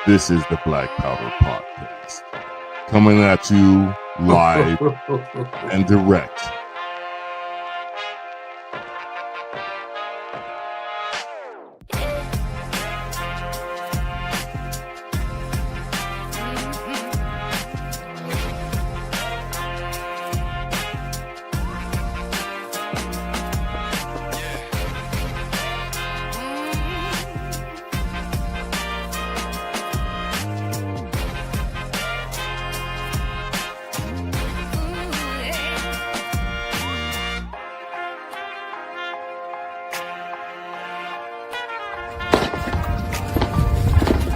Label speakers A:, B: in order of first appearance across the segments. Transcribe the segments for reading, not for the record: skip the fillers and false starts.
A: This is the Black Powder Podcast, coming at you live and direct.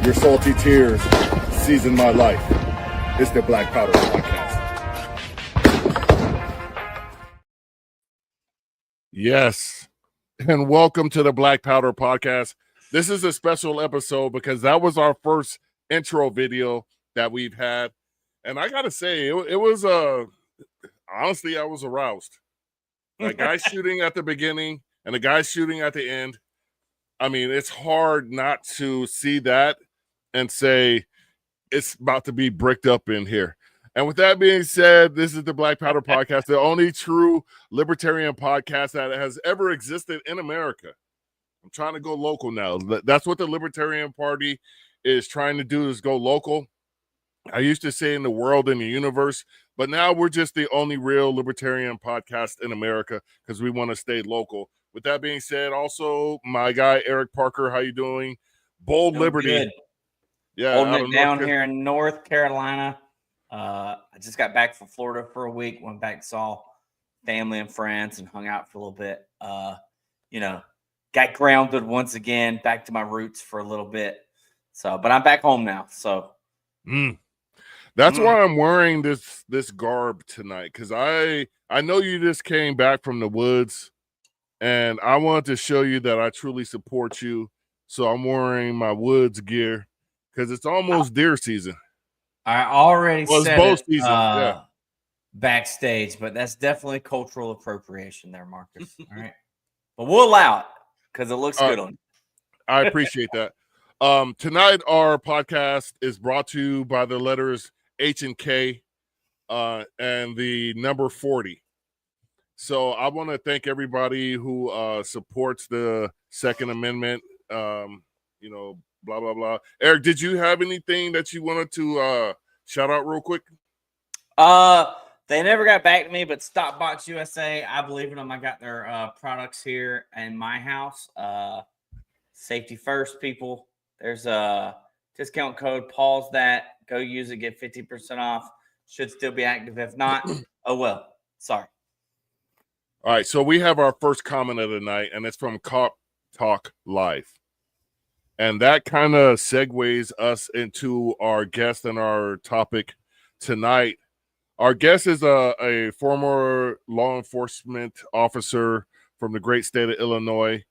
B: Your salty tears season my life. It's the Black Powder Podcast.
A: Yes, and welcome to the Black Powder Podcast. This is a special episode because that was our first intro video that we've had. And I got to say, it was, honestly, I was aroused. A guy shooting at the beginning and a guy shooting at the end. I mean, it's hard not to see that and say it's about to be bricked up in here. And with that being said, this is the Black Powder Podcast, the only true libertarian podcast that has ever existed in America. I'm trying to go local now. That's what the Libertarian Party is trying to do, is go local. I used to say in the world, in the universe, but now we're just the only real libertarian podcast in America because we want to stay local. With that being said, also my guy Eric Parker, how you doing? Bold Liberty.
C: Good.
A: Yeah,
C: holding it down here in North Carolina. I just got back from Florida for a week. Went back, saw family and friends, and hung out for a little bit. Got grounded once again, back to my roots for a little bit. So, but I'm back home now. So,
A: that's why I'm wearing this garb tonight, because I know you just came back from the woods, and I wanted to show you that I truly support you. So I'm wearing my woods gear. Because it's almost deer season.
C: I already said
A: bow season, yeah.
C: Backstage, but that's definitely cultural appropriation there, Marcus. All right. But we'll allow it because it looks good on you.
A: I appreciate that. Tonight, our podcast is brought to you by the letters H and K and the number 40. So I want to thank everybody who supports the Second Amendment, blah, blah, blah. Eric, did you have anything that you wanted to shout out real quick?
C: They never got back to me, but Stopbox USA, I believe in them. I got their products here in my house. Safety first, people. There's a discount code. Pause that. Go use it. Get 50% off. Should still be active. If not, oh well. Sorry.
A: All right, so we have our first comment of the night, and it's from Cop Talk Live. And that kind of segues us into our guest and our topic tonight. Our guest is a former law enforcement officer from the great state of Illinois.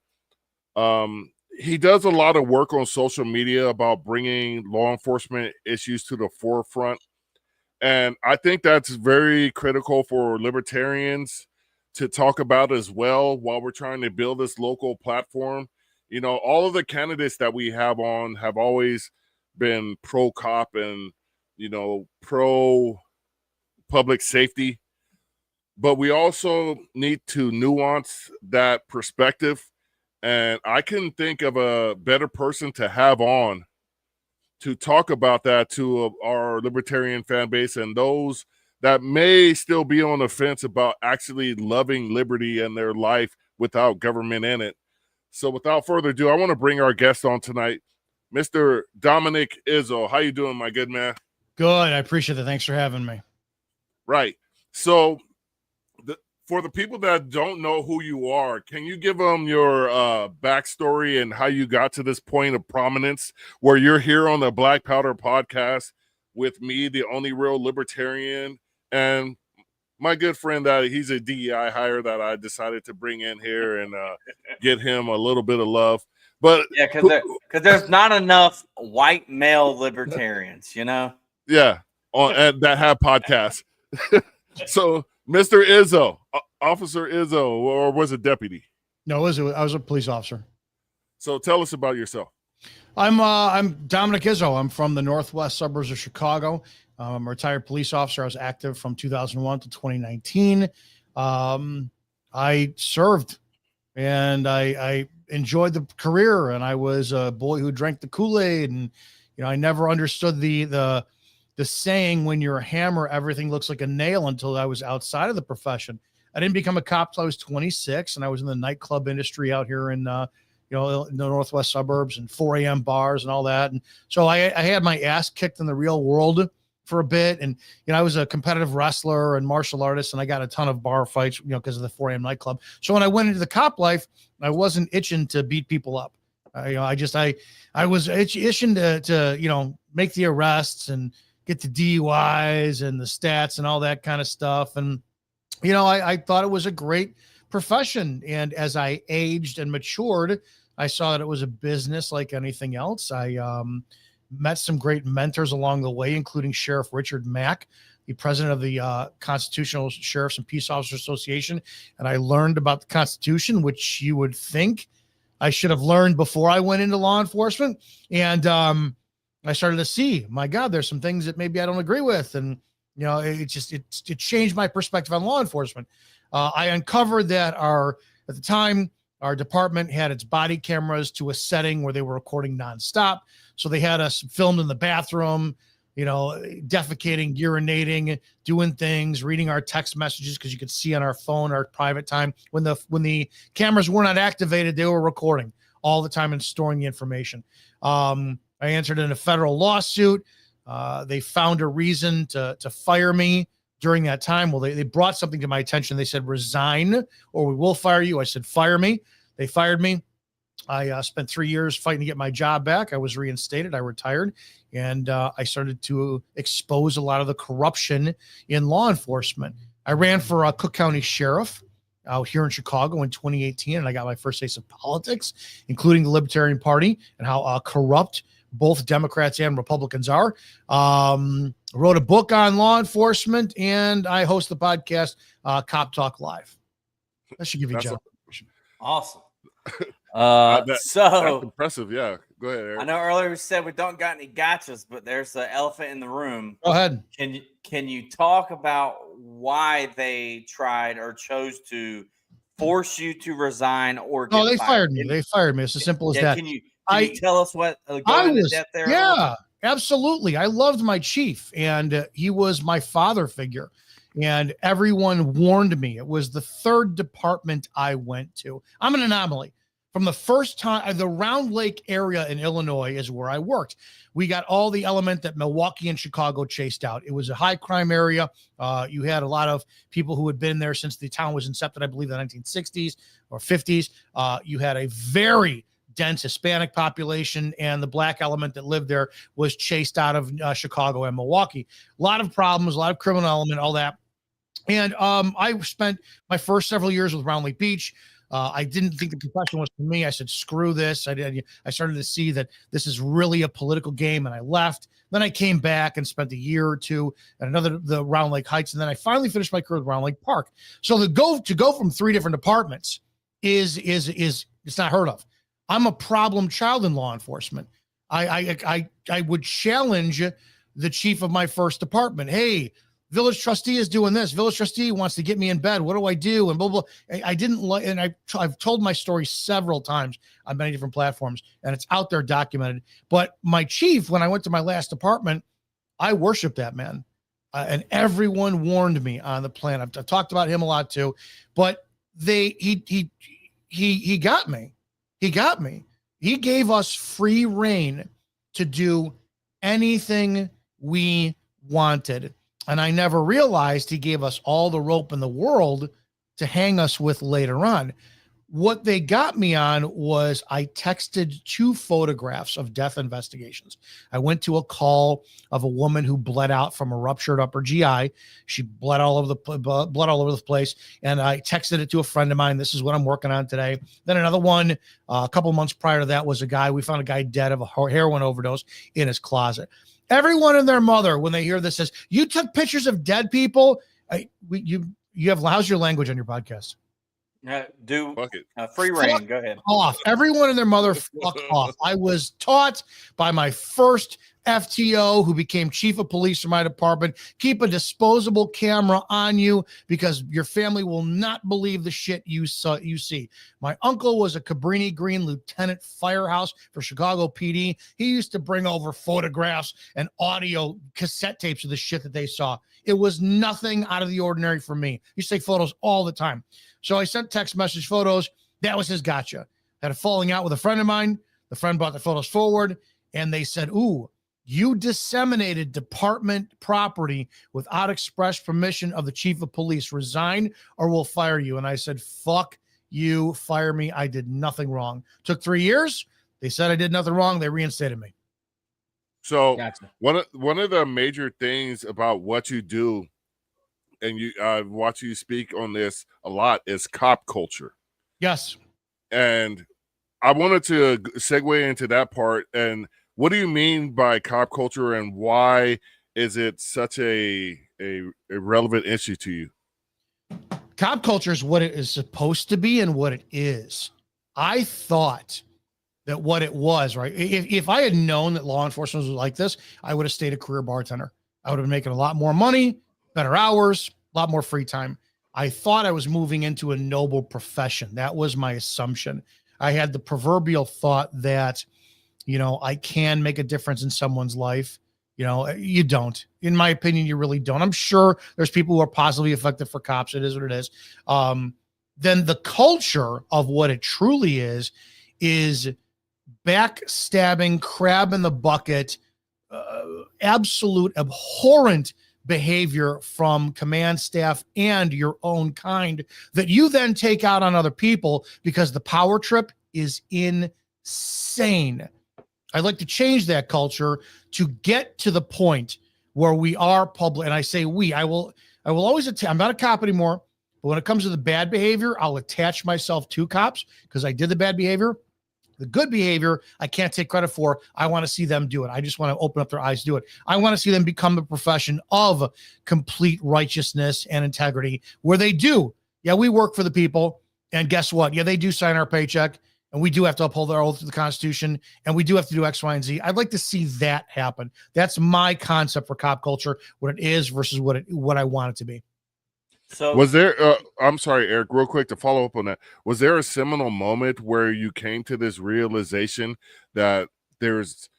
A: He does a lot of work on social media about bringing law enforcement issues to the forefront. And I think that's very critical for libertarians to talk about as well while we're trying to build this local platform. You know, all of the candidates that we have on have always been pro-cop and, pro-public safety. But we also need to nuance that perspective. And I couldn't think of a better person to have on to talk about that to our libertarian fan base and those that may still be on the fence about actually loving liberty and their life without government in it. So without further ado, I want to bring our guest on tonight, Mr. Dominick Izzo. How you doing, my good man?
D: Good. I appreciate it. Thanks for having me.
A: Right. So for the people that don't know who you are, can you give them your backstory and how you got to this point of prominence where you're here on the Black Powder Podcast with me, the only real libertarian, and my good friend that he's a DEI hire that I decided to bring in here and get him a little bit of love. But
C: yeah, because there's not enough white male libertarians,
A: Yeah, and that have podcasts. So, Mr. Izzo, Officer Izzo, or was it deputy?
D: No, I was a police officer.
A: So tell us about yourself.
D: I'm Dominick Izzo. I'm from the northwest suburbs of Chicago. I'm a retired police officer. I was active from 2001 to 2019. I served and I enjoyed the career, and I was a boy who drank the Kool-Aid, and I never understood the saying, when you're a hammer everything looks like a nail, until I was outside of the profession. I didn't become a cop till I was 26, and I was in the nightclub industry out here in in the northwest suburbs, and 4 a.m. bars and all that. And so I had my ass kicked in the real world for a bit. And, I was a competitive wrestler and martial artist, and I got a ton of bar fights, because of the 4 a.m. nightclub. So when I went into the cop life, I wasn't itching to beat people up. I was itching to make the arrests and get the DUIs and the stats and all that kind of stuff. And, I thought it was a great profession. And as I aged and matured, I saw that it was a business like anything else. I met some great mentors along the way, including Sheriff Richard Mack, the president of the Constitutional Sheriffs and Peace Officers Association. And I learned about the Constitution, which you would think I should have learned before I went into law enforcement. And I started to see, my God, there's some things that maybe I don't agree with. And, it changed my perspective on law enforcement. I uncovered that at the time, our department had its body cameras to a setting where they were recording nonstop. So they had us filmed in the bathroom, defecating, urinating, doing things, reading our text messages, because you could see on our phone our private time. When the cameras were not activated, they were recording all the time and storing the information. I answered in a federal lawsuit. They found a reason to fire me during that time. Well, they brought something to my attention. They said, resign or we will fire you. I said, fire me. They fired me. I spent 3 years fighting to get my job back. I was reinstated. I retired, and I started to expose a lot of the corruption in law enforcement. I ran for a Cook County sheriff out here in Chicago in 2018, and I got my first taste of politics, including the Libertarian Party and how corrupt both Democrats and Republicans are. Wrote a book on law enforcement, and I host the podcast Cop Talk Live. That should give you a job.
C: Awesome.
A: That's impressive. Yeah, go ahead, Eric.
C: I know earlier we said we don't got any gotchas, but there's the elephant in the room.
D: Go ahead.
C: Can you talk about why they tried or chose to force you to resign or get
D: they
C: fired
D: me. They fired me. It's as simple as that.
C: Can you tell us what
D: I was depth there? Yeah, absolutely. I loved my chief, and he was my father figure. And everyone warned me. It was the third department I went to. I'm an anomaly. From the first time, the Round Lake area in Illinois is where I worked. We got all the element that Milwaukee and Chicago chased out. It was a high crime area. You had a lot of people who had been there since the town was incepted, I believe, the 1960s or 50s. You had a very dense Hispanic population, and the black element that lived there was chased out of Chicago and Milwaukee. A lot of problems, a lot of criminal element, all that. And I spent my first several years with Round Lake Beach. I didn't think the profession was for me. I said, screw this. I started to see that this is really a political game, and I left. Then I came back and spent a year or two at the Round Lake Heights, and then I finally finished my career with Round Lake Park. So to go from 3 different departments is it's not heard of. I'm a problem child in law enforcement. I would challenge the chief of my first department. Hey, village trustee is doing this. Village trustee wants to get me in bed. What do I do? And blah, blah. I didn't like, and I've told my story several times on many different platforms, and it's out there documented. But my chief, when I went to my last department, I worshiped that man. And everyone warned me on the plan. I've talked about him a lot too, but he got me. He got me. He gave us free reign to do anything we wanted. And I never realized he gave us all the rope in the world to hang us with later on. What they got me on was I texted 2 photographs of death investigations. I went to a call of a woman who bled out from a ruptured upper GI. She bled all over the place. And I texted it to a friend of mine. This is what I'm working on today. Then another one, a couple months prior to that, was we found a guy dead of a heroin overdose in his closet. Everyone and their mother, when they hear this, says, you took pictures of dead people. How's your language on your podcast?
C: Do
A: Fuck it.
C: free reign. Go ahead.
D: Off. Everyone and their mother fuck off. I was taught by my first FTO, who became chief of police for my department, keep a disposable camera on you because your family will not believe the shit you see. My uncle was a Cabrini Green lieutenant firehouse for Chicago PD. He used to bring over photographs and audio cassette tapes of the shit that they saw. It was nothing out of the ordinary for me. He used to take photos all the time. So I sent text message photos. That was his gotcha. Had a falling out with a friend of mine. The friend brought the photos forward, and they said, ooh, you disseminated department property without express permission of the chief of police. Resign or we'll fire you. And I said, fuck you, fire me. I did nothing wrong. Took 3 years. They said I did nothing wrong. They reinstated me.
A: So
C: Gotcha.
A: one of the major things about what you do, and you watch you speak on this a lot, is cop culture.
D: Yes.
A: And I wanted to segue into that part. And what do you mean by cop culture, and why is it such a relevant issue to you?
D: Cop culture is what it is supposed to be and what it is. I thought that what it was, right? If I had known that law enforcement was like this, I would have stayed a career bartender. I would have been making a lot more money, better hours, a lot more free time. I thought I was moving into a noble profession. That was my assumption. I had the proverbial thought that, you know, I can make a difference in someone's life. You know, you don't. In my opinion, you really don't. I'm sure there's people who are positively affected for cops. It is what it is. Then the culture of what it truly is backstabbing, crab in the bucket, absolute abhorrent behavior from command staff and your own kind that you then take out on other people because the power trip is insane. I'd like to change that culture to get to the point where we are public. And I say we, I will always attach. I'm not a cop anymore, but when it comes to the bad behavior, I'll attach myself to cops because I did the bad behavior. The good behavior, I can't take credit for. I want to see them do it. I just want to open up their eyes, do it. I want to see them become the profession of complete righteousness and integrity where they do. Yeah, we work for the people. And guess what? Yeah, they do sign our paycheck. And we do have to uphold our oath to the Constitution. And we do have to do X, Y, and Z. I'd like to see that happen. That's my concept for cop culture, what it is versus what I want it to be.
C: So
A: was there, I'm sorry, Eric, real quick to follow up on that. Was there a seminal moment where you came to this realization that there's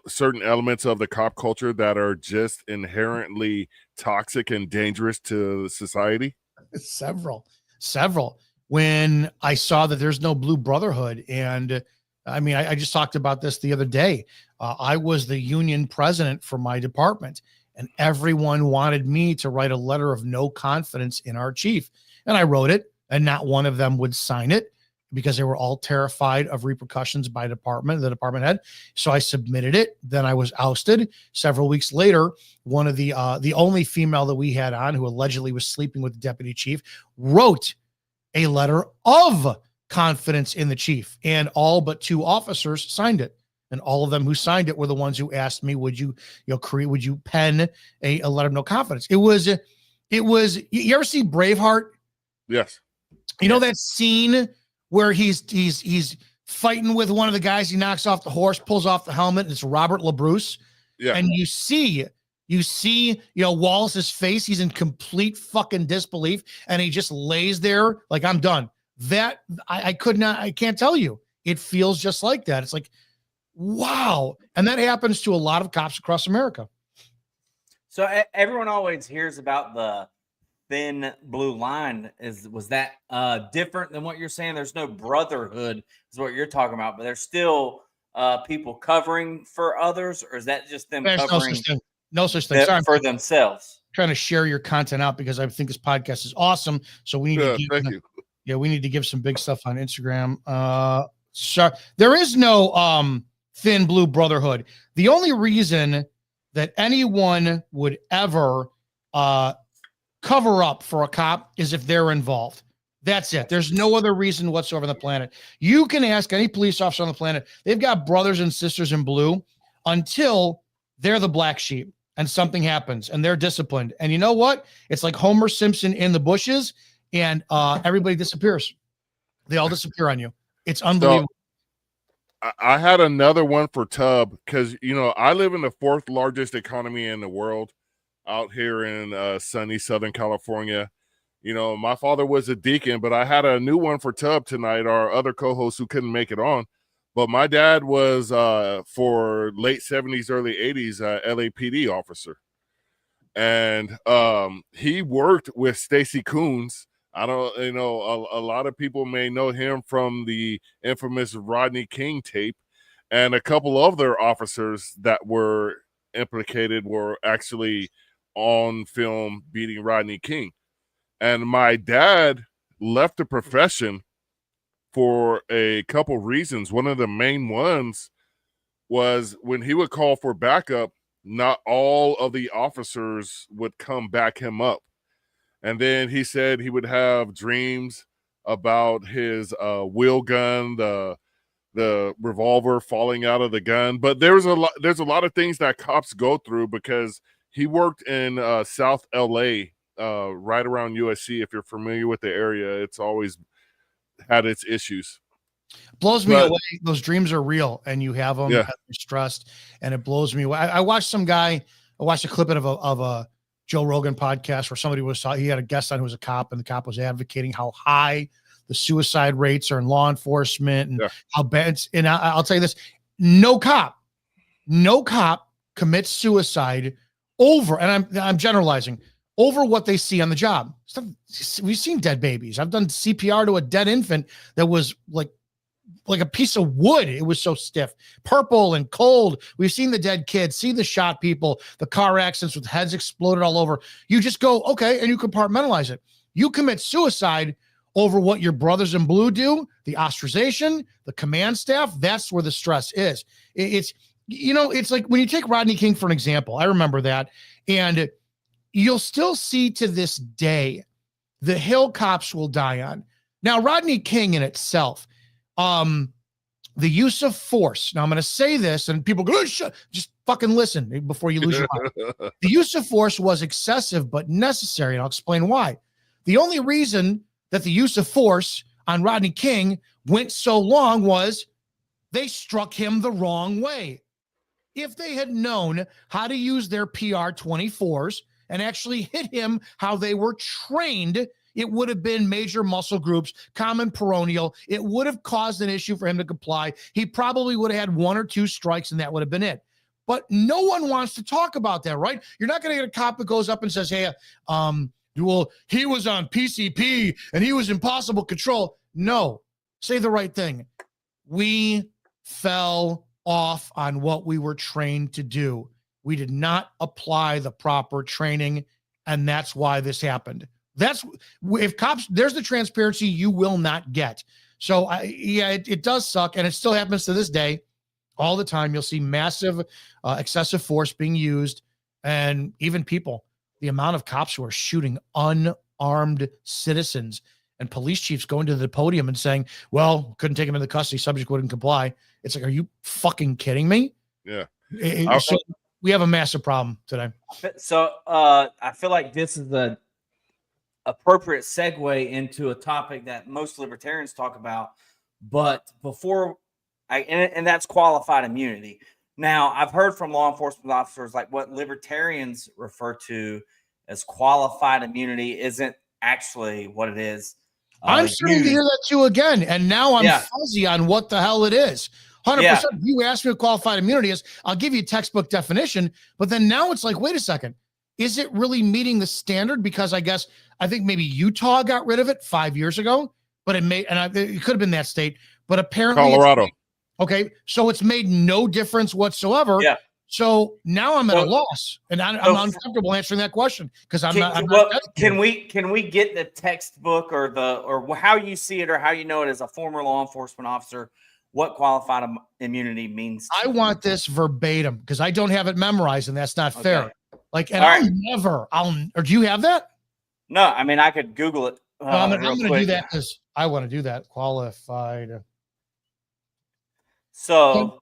A: certain elements of the cop culture that are just inherently toxic and dangerous to society?
D: Several. When I saw that there's no blue brotherhood. And I mean, I just talked about this the other day. I was the union president for my department, and everyone wanted me to write a letter of no confidence in our chief. And I wrote it, and not one of them would sign it because they were all terrified of repercussions by the department head. So I submitted it. Then I was ousted. Several weeks later, one of the only female that we had on, who allegedly was sleeping with the deputy chief, wrote a letter of confidence in the chief, and all but 2 officers signed it. And all of them who signed it were the ones who asked me, would you pen a letter of no confidence? It was, you ever see Braveheart?
A: Yes.
D: You know that scene where he's fighting with one of the guys, he knocks off the horse, pulls off the helmet, and it's Robert LaBruce. Yeah. And you see, Wallace's face. He's in complete fucking disbelief, and he just lays there like, I'm done. That I can't tell you. It feels just like that. It's like, wow. And that happens to a lot of cops across America.
C: So everyone always hears about the thin blue line. Was that different than what you're saying? There's no brotherhood is what you're talking about, but there's still people covering for others, or is that just them covering
D: no such thing. Sorry,
C: for themselves?
D: I'm trying to share your content out because I think this podcast is awesome. So we need we need to give some big stuff on Instagram. So there is no thin blue brotherhood. The only reason that anyone would ever cover up for a cop is if they're involved. That's it. There's no other reason whatsoever on the planet. You can ask any police officer on the planet. They've got brothers and sisters in blue until they're the black sheep and something happens and they're disciplined. And you know what? It's like Homer Simpson in the bushes. and everybody disappears. They all disappear on you. It's unbelievable.
A: So, I had another one for Tub because, you know, I live in the 4th largest economy in the world out here in sunny Southern California. You know, my father was a deacon, but I had a new one for Tub tonight, our other co-host who couldn't make it on. But my dad was for late 70s, early 80s, LAPD officer. And he worked with Stacy Coons. I don't, you know, a lot of people may know him from the infamous Rodney King tape, and a couple of other officers that were implicated were actually on film beating Rodney King. And my dad left the profession for a couple reasons. One of the main ones was when he would call for backup, not all of the officers would come back him up. And then he said he would have dreams about his wheel gun, the revolver falling out of the gun. But there's a lot of things that cops go through because he worked in South LA, right around USC. If you're familiar with the area, it's always had its issues.
D: Blows me away. Those dreams are real, and you have them.
A: Yeah.
D: You're stressed, and it blows me away. I watched some guy. I watched a clip of a Joe Rogan podcast where somebody he had a guest on who was a cop, and the cop was advocating how high the suicide rates are in law enforcement and how bad. And I'll tell you this: no cop commits suicide over, and I'm generalizing, over what they see on the job. We've seen dead babies. I've done CPR to a dead infant that was like a piece of wood. It was so stiff, purple and cold. We've seen the dead kids, seen the shot people, the car accidents with heads exploded all over. You just go, okay, and you compartmentalize it. You commit suicide over what your brothers in blue do, the ostracization, the command staff. That's where the stress is. It's like when you take Rodney King for an example, I remember that. And you'll still see to this day, the hill cops will die on. Now, Rodney King in itself, the use of force. Now I'm going to say this and people go, just fucking listen before you lose your mind. The use of force was excessive, but necessary. And I'll explain why. The only reason that the use of force on Rodney King went so long was they struck him the wrong way. If they had known how to use their PR-24s and actually hit him how they were trained, it would have been major muscle groups, common peroneal. It would have caused an issue for him to comply. He probably would have had 1 or 2 strikes and that would have been it. But no one wants to talk about that, right? You're not going to get a cop that goes up and says, hey, well, he was on PCP and he was in possible control. No, say the right thing. We fell off on what we were trained to do. We did not apply the proper training, and that's why this happened. That's if cops, there's the transparency you will not get. So it does suck. And it still happens to this day all the time. You'll see massive excessive force being used, and even people, the amount of cops who are shooting unarmed citizens and police chiefs going to the podium and saying, well, couldn't take him into custody. Subject wouldn't comply. It's like, are you fucking kidding me?
A: Yeah.
D: So we have a massive problem today.
C: So I feel like this is the appropriate segue into a topic that most libertarians talk about, but and that's qualified immunity. Now, I've heard from law enforcement officers like what libertarians refer to as qualified immunity isn't actually what it is.
D: I'm starting to hear that too again, and now I'm fuzzy on what the hell it is. 100%. You asked me what qualified immunity is, I'll give you a textbook definition, but then now it's like, wait a second. Is it really meeting the standard? Because I think maybe Utah got rid of it 5 years ago, but it could have been that state, but apparently
A: Colorado.
D: Okay. So it's made no difference whatsoever.
C: Yeah.
D: So now I'm at a loss, and I'm uncomfortable answering that question because I'm not.
C: Can we get the textbook or how you see it or how you know it as a former law enforcement officer? What qualified immunity means?
D: I want this verbatim because I don't have it memorized, and that's not fair. Like, and or do you have that?
C: No, I mean I could Google it.
D: I'm going to do that because I want to do that. Qualified.
C: So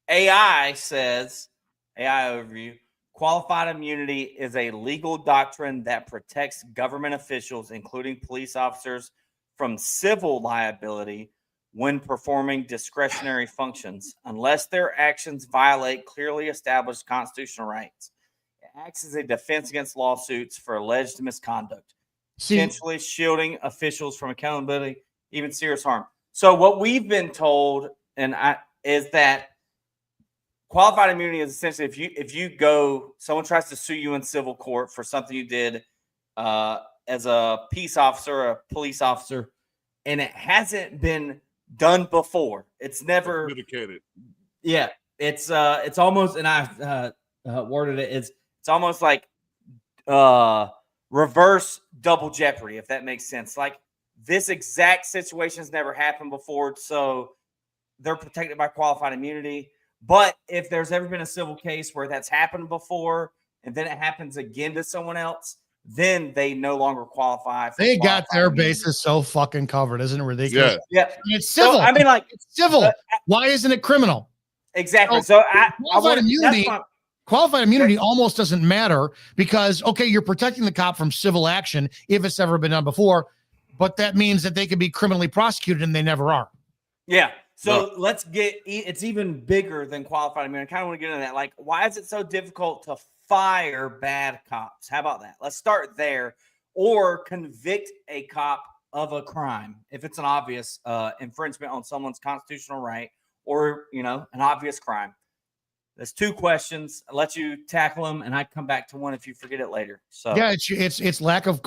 C: AI overview, Qualified immunity is a legal doctrine that protects government officials, including police officers, from civil liability when performing discretionary functions, unless their actions violate clearly established constitutional rights. It acts as a defense against lawsuits for alleged misconduct, potentially shielding officials from accountability, even serious harm. So what we've been told is that qualified immunity is essentially someone tries to sue you in civil court for something you did as a peace officer or a police officer, and it hasn't been done before. It's never
A: Adjudicated.
C: Yeah, it's almost, and I worded it, it's almost like reverse double jeopardy, if that makes sense. Like, this exact situation has never happened before, so they're protected by qualified immunity. But if there's ever been a civil case where that's happened before and then it happens again to someone else, then they no longer qualify.
D: They got their bases so fucking covered. Isn't it ridiculous?
C: Yeah.
D: I mean, it's civil.
C: So, I mean, like,
D: it's civil. Why isn't it criminal?
C: Exactly. So
D: qualified immunity almost doesn't matter because, okay, you're protecting the cop from civil action if it's ever been done before, but that means that they could be criminally prosecuted and they never are.
C: Yeah. So it's even bigger than qualified immunity. I kind of want to get into that. Like, why is it so difficult to fire bad cops? How about that? Let's start there. Or convict a cop of a crime if it's an obvious infringement on someone's constitutional right, or, an obvious crime. There's two questions. I'll let you tackle them, and I come back to one if you forget it later. So
D: yeah, it's lack of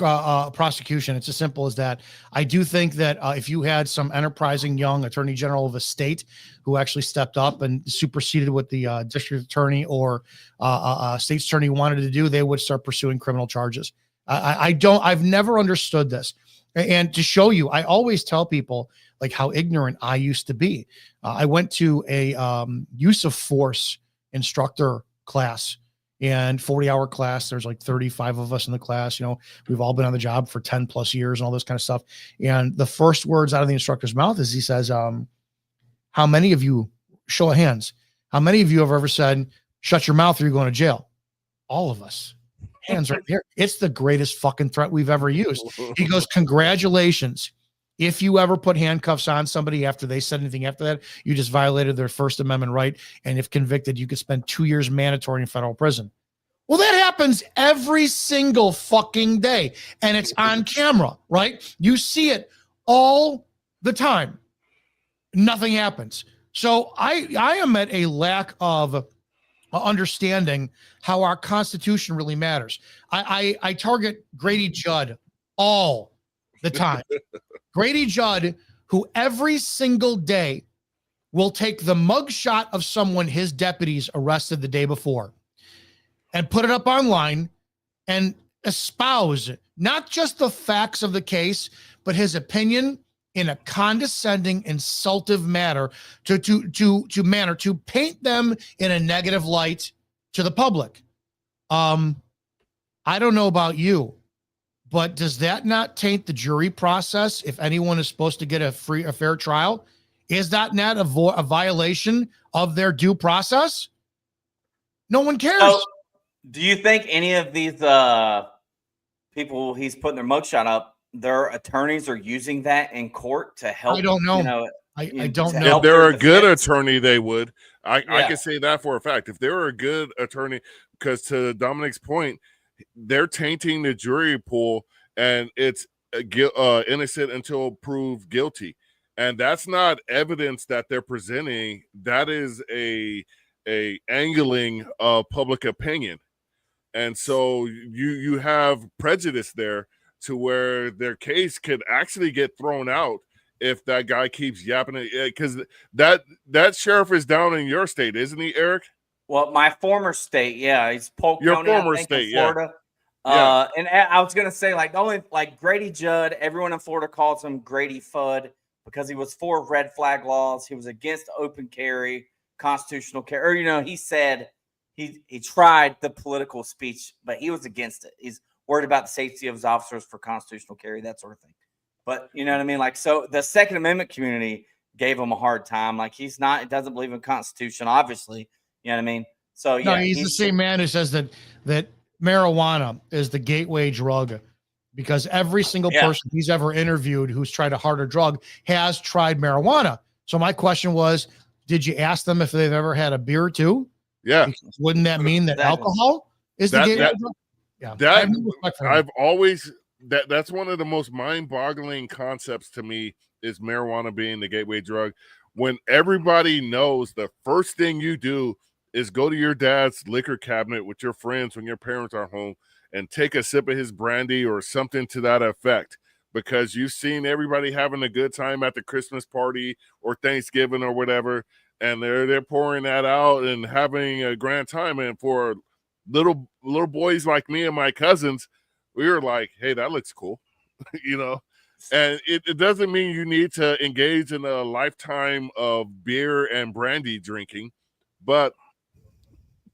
D: prosecution. It's as simple as that. I do think that if you had some enterprising young attorney general of a state who actually stepped up and superseded what the district attorney or state's attorney wanted to do, they would start pursuing criminal charges. I've never understood this. And to show you, I always tell people like how ignorant I used to be. I went to a use of force instructor class and 40-hour class. There's like 35 of us in the class. We've all been on the job for 10 plus years and all this kind of stuff. And the first words out of the instructor's mouth is he says, how many of you, show of hands, how many of you have ever said, shut your mouth or you're going to jail? All of us. Hands right here. It's the greatest fucking threat we've ever used. He goes, congratulations. If you ever put handcuffs on somebody after they said anything after that, you just violated their First Amendment right. And if convicted, you could spend 2 years mandatory in federal prison. Well, that happens every single fucking day. And it's on camera, right? You see it all the time. Nothing happens. So I am at a lack of understanding how our Constitution really matters. I target Grady Judd all the time. Grady Judd, who every single day will take the mugshot of someone his deputies arrested the day before and put it up online and espouse not just the facts of the case, but his opinion in a condescending, insultive manner to paint them in a negative light to the public. I don't know about you, but does that not taint the jury process if anyone is supposed to get a fair trial? Is that not a violation of their due process? No one cares.
C: So, do you think any of these people he's putting their mugshot up, their attorneys are using that in court to help?
D: I don't know. I don't know.
A: If they're a good attorney, they would. I can say that for a fact. If they were a good attorney, because to Dominick's point, they're tainting the jury pool, and it's innocent until proved guilty, and that's not evidence that they're presenting. That is a angling of public opinion, and so you have prejudice there to where their case could actually get thrown out if that guy keeps yapping it. Because that sheriff is down in your state, isn't he, Eric?
C: Well, my former state, yeah, he's Polk County,
A: former state,
C: Florida. Yeah. And I was gonna say, like Grady Judd, everyone in Florida calls him Grady Fudd because he was for red flag laws. He was against open carry, constitutional carry. Or, he said he tried the political speech, but he was against it. He's worried about the safety of his officers for constitutional carry, that sort of thing. But you know what I mean? Like, so the Second Amendment community gave him a hard time. Like, it doesn't believe in Constitution, obviously. You know what I mean? So
D: No,
C: yeah,
D: he's the same man who says that marijuana is the gateway drug, because every single person he's ever interviewed who's tried a harder drug has tried marijuana. So my question was, did you ask them if they've ever had a beer too?
A: Yeah.
D: Because wouldn't that mean that alcohol is the gateway drug? Yeah.
A: That's one of the most mind-boggling concepts to me, is marijuana being the gateway drug. When everybody knows the first thing you do is go to your dad's liquor cabinet with your friends when your parents are home and take a sip of his brandy or something to that effect, because you've seen everybody having a good time at the Christmas party or Thanksgiving or whatever, and they're pouring that out and having a grand time. And for little boys like me and my cousins, we were like, hey, that looks cool. And it doesn't mean you need to engage in a lifetime of beer and brandy drinking, but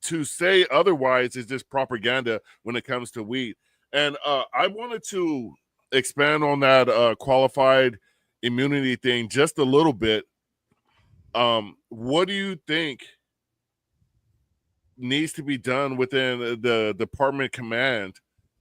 A: to say otherwise is just propaganda when it comes to weed. And I wanted to expand on that qualified immunity thing just a little bit. What do you think needs to be done within the department command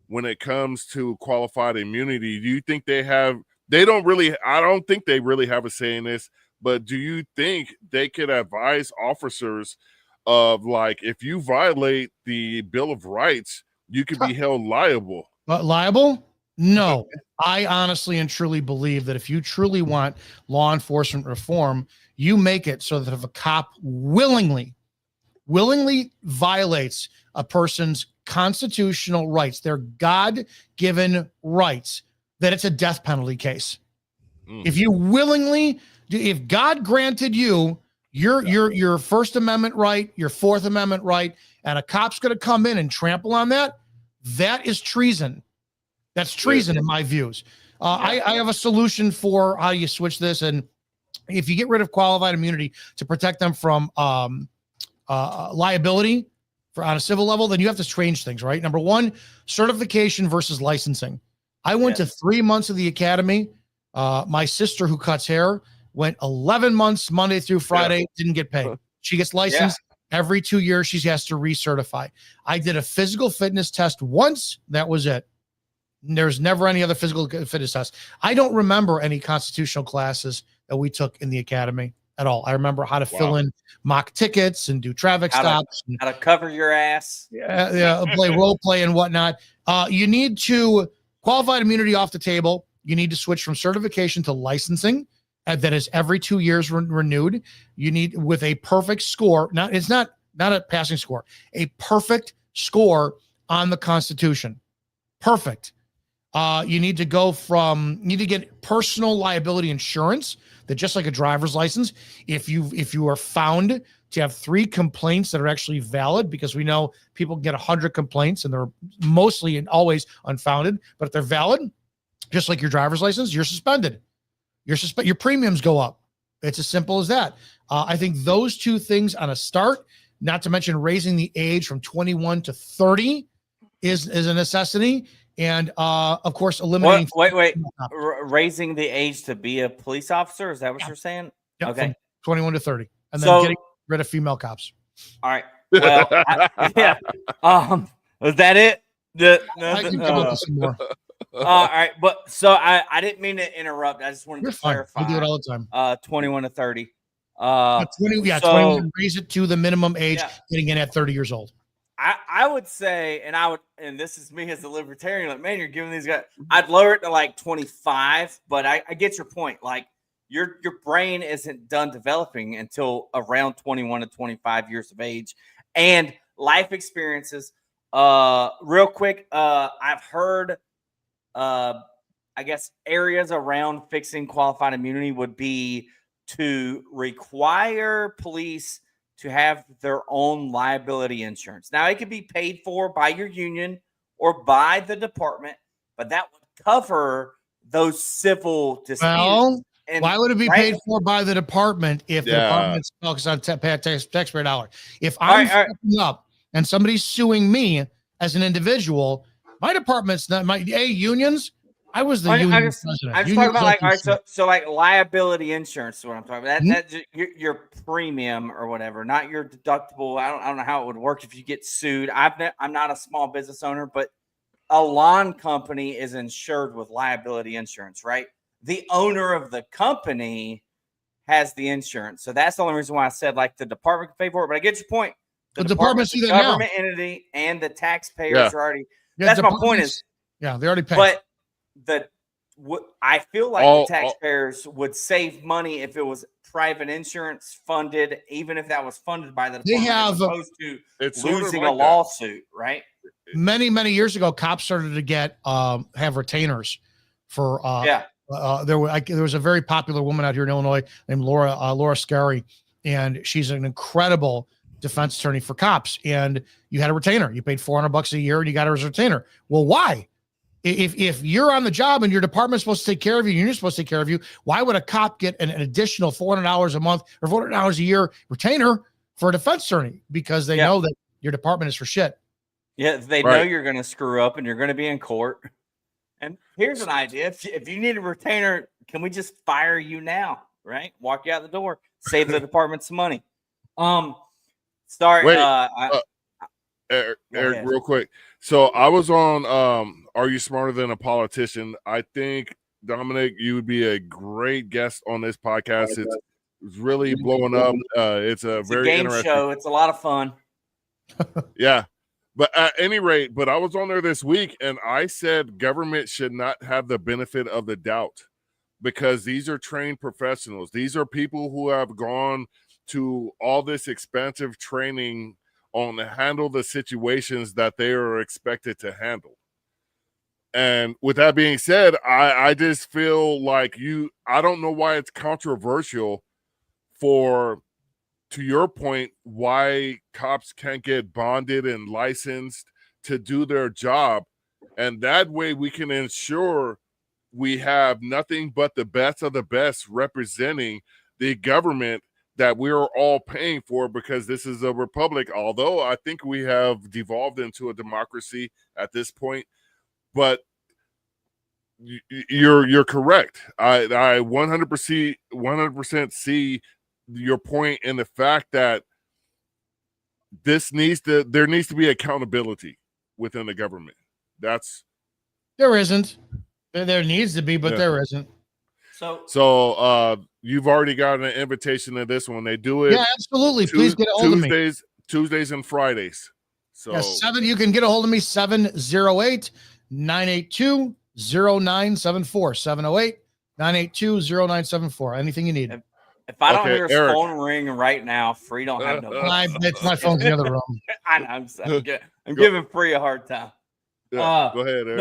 A: when it comes to qualified immunity? Do you think I don't think they really have a say in this, but do you think they could advise officers of, like, if you violate the Bill of Rights, you could be held liable?
D: Liable? No. I honestly and truly believe that if you truly want law enforcement reform, you make it so that if a cop willingly violates a person's constitutional rights, their God-given rights, that it's a death penalty case. If you willingly, if God granted you your First Amendment right, your Fourth Amendment right, and a cop's going to come in and trample on that, that is treason. That's treason in my views. I have a solution for how you switch this. And if you get rid of qualified immunity to protect them from liability on a civil level, then you have to change things, right? Number one, certification versus licensing. I went to 3 months of the academy. My sister, who cuts hair, went 11 months Monday through Friday, didn't get paid. She gets licensed every 2 years. She has to recertify. I did a physical fitness test once. That was it. There's never any other physical fitness test. I don't remember any constitutional classes that we took in the academy at all. I remember how to fill in mock tickets and do traffic stops.
C: How to cover your ass.
D: Play role play and whatnot. You need to qualified immunity off the table. You need to switch from certification to licensing. That is every 2 years renewed. You need, with a perfect score. Now, it's not a passing score, a perfect score on the Constitution. Perfect. You need to get personal liability insurance that, just like a driver's license, if you are found to have 3 complaints that are actually valid, because we know people get 100 complaints and they're mostly and always unfounded, but if they're valid, just like your driver's license, you're suspended. Your premiums go up. It's as simple as that. I think those 2 things on a start, not to mention raising the age from 21 to 30 is a necessity. And of course, eliminating.
C: Raising the age to be a police officer? Is that what you're saying?
D: Yep,
C: okay.
D: From 21 to 30. And then getting rid of female cops.
C: All right. Well, was that it?
D: I can come up with some more.
C: All right, but so I didn't mean to interrupt. I just wanted to clarify.
D: We do it all the time.
C: 21 to 30.
D: 21. Raise it to the minimum age, getting in at 30 years old.
C: I would say, and this is me as a libertarian, like, man, you're giving these guys, I'd lower it to like 25, but I get your point. Like, your brain isn't done developing until around 21 to 25 years of age, and life experiences. Real quick, I've heard, I guess areas around fixing qualified immunity would be to require police to have their own liability insurance. Now, it could be paid for by your union or by the department, but that would cover those civil disputes.
D: Well, why would it be paid for by the department if the department's focused on taxpayer dollar? If I'm fucking up and somebody's suing me as an individual, my department's not unions. I was the
C: I'm
D: union
C: just
D: president.
C: talking
D: Union
C: about like, all right,
D: LTC.
C: so like liability insurance is what I'm talking about.
D: Mhm.
C: That's your premium or whatever, not your deductible. I don't know how it would work if you get sued. I'm not a small business owner, but a lawn company is insured with liability insurance, right? The owner of the company has the insurance. So that's the only reason why I said like the department can pay for it. But I get your point. The
D: The departments
C: department's
D: do
C: a
D: that now.
C: government entity and the taxpayers
A: Yeah.
C: are already.
D: Yeah,
C: That's my point
D: departments-
C: is,
D: yeah, they already paid.
C: but I feel like
A: All-
C: the taxpayers would save money if it was private insurance funded, even if that was funded by the
D: They
C: department,
D: have-
C: as opposed to
A: It's sort of
C: losing
A: like
C: a
A: that.
C: lawsuit, right?
D: many years ago, cops started to get have retainers for
C: Yeah.
D: there was a very popular woman out here in Illinois named Laura Scary, and she's an incredible defense attorney for cops. And you had a retainer. You paid $400 a year, and you got her as a retainer. Well, why? If you're on the job and your department's supposed to take care of you, and you're supposed to take care of you, why would a cop get an additional $400 a month or $400 a year retainer for a defense attorney? Because they know that your department is for shit.
C: Yeah, they know you're going to screw up and you're going to be in court. And here's an idea: if you need a retainer, can we just fire you now? Right? Walk you out the door, save the department some money. Sorry.
A: Wait,
C: Go
A: Eric,
C: ahead.
A: real quick. So I was on Are You Smarter Than a Politician? I think, Dominic, you would be a great guest on this podcast. It's really blowing up. It's a
C: It's
A: very
C: a game
A: interesting
C: show. It's a lot of fun.
A: Yeah. But at any rate, but I was on there this week and I said government should not have the benefit of the doubt because these are trained professionals. These are people who have gone to all this expensive training on to handle the situations that they are expected to handle. And with that being said, I just feel like I don't know why it's controversial for, to your point, why cops can't get bonded and licensed to do their job. And that way we can ensure we have nothing but the best of the best representing the government that we're all paying for, because this is a republic, although I think we have devolved into a democracy at this point. But you're correct. I 100% see your point in the fact that there needs to be accountability within the government.
D: There isn't. There needs to be, but there isn't.
C: So
A: you've already got an invitation to this one. They do it.
D: Yeah, absolutely. Please get a hold of me.
A: Tuesdays and Fridays. So
D: you can get a hold of me 708-982-0974. 708-982-0974. Anything you need.
C: If I don't hear his
A: Eric.
C: phone ring right now, Free don't have no.
D: It's my phone's in the other room.
C: I know. I'm giving Free a hard time.
A: go ahead, Eric.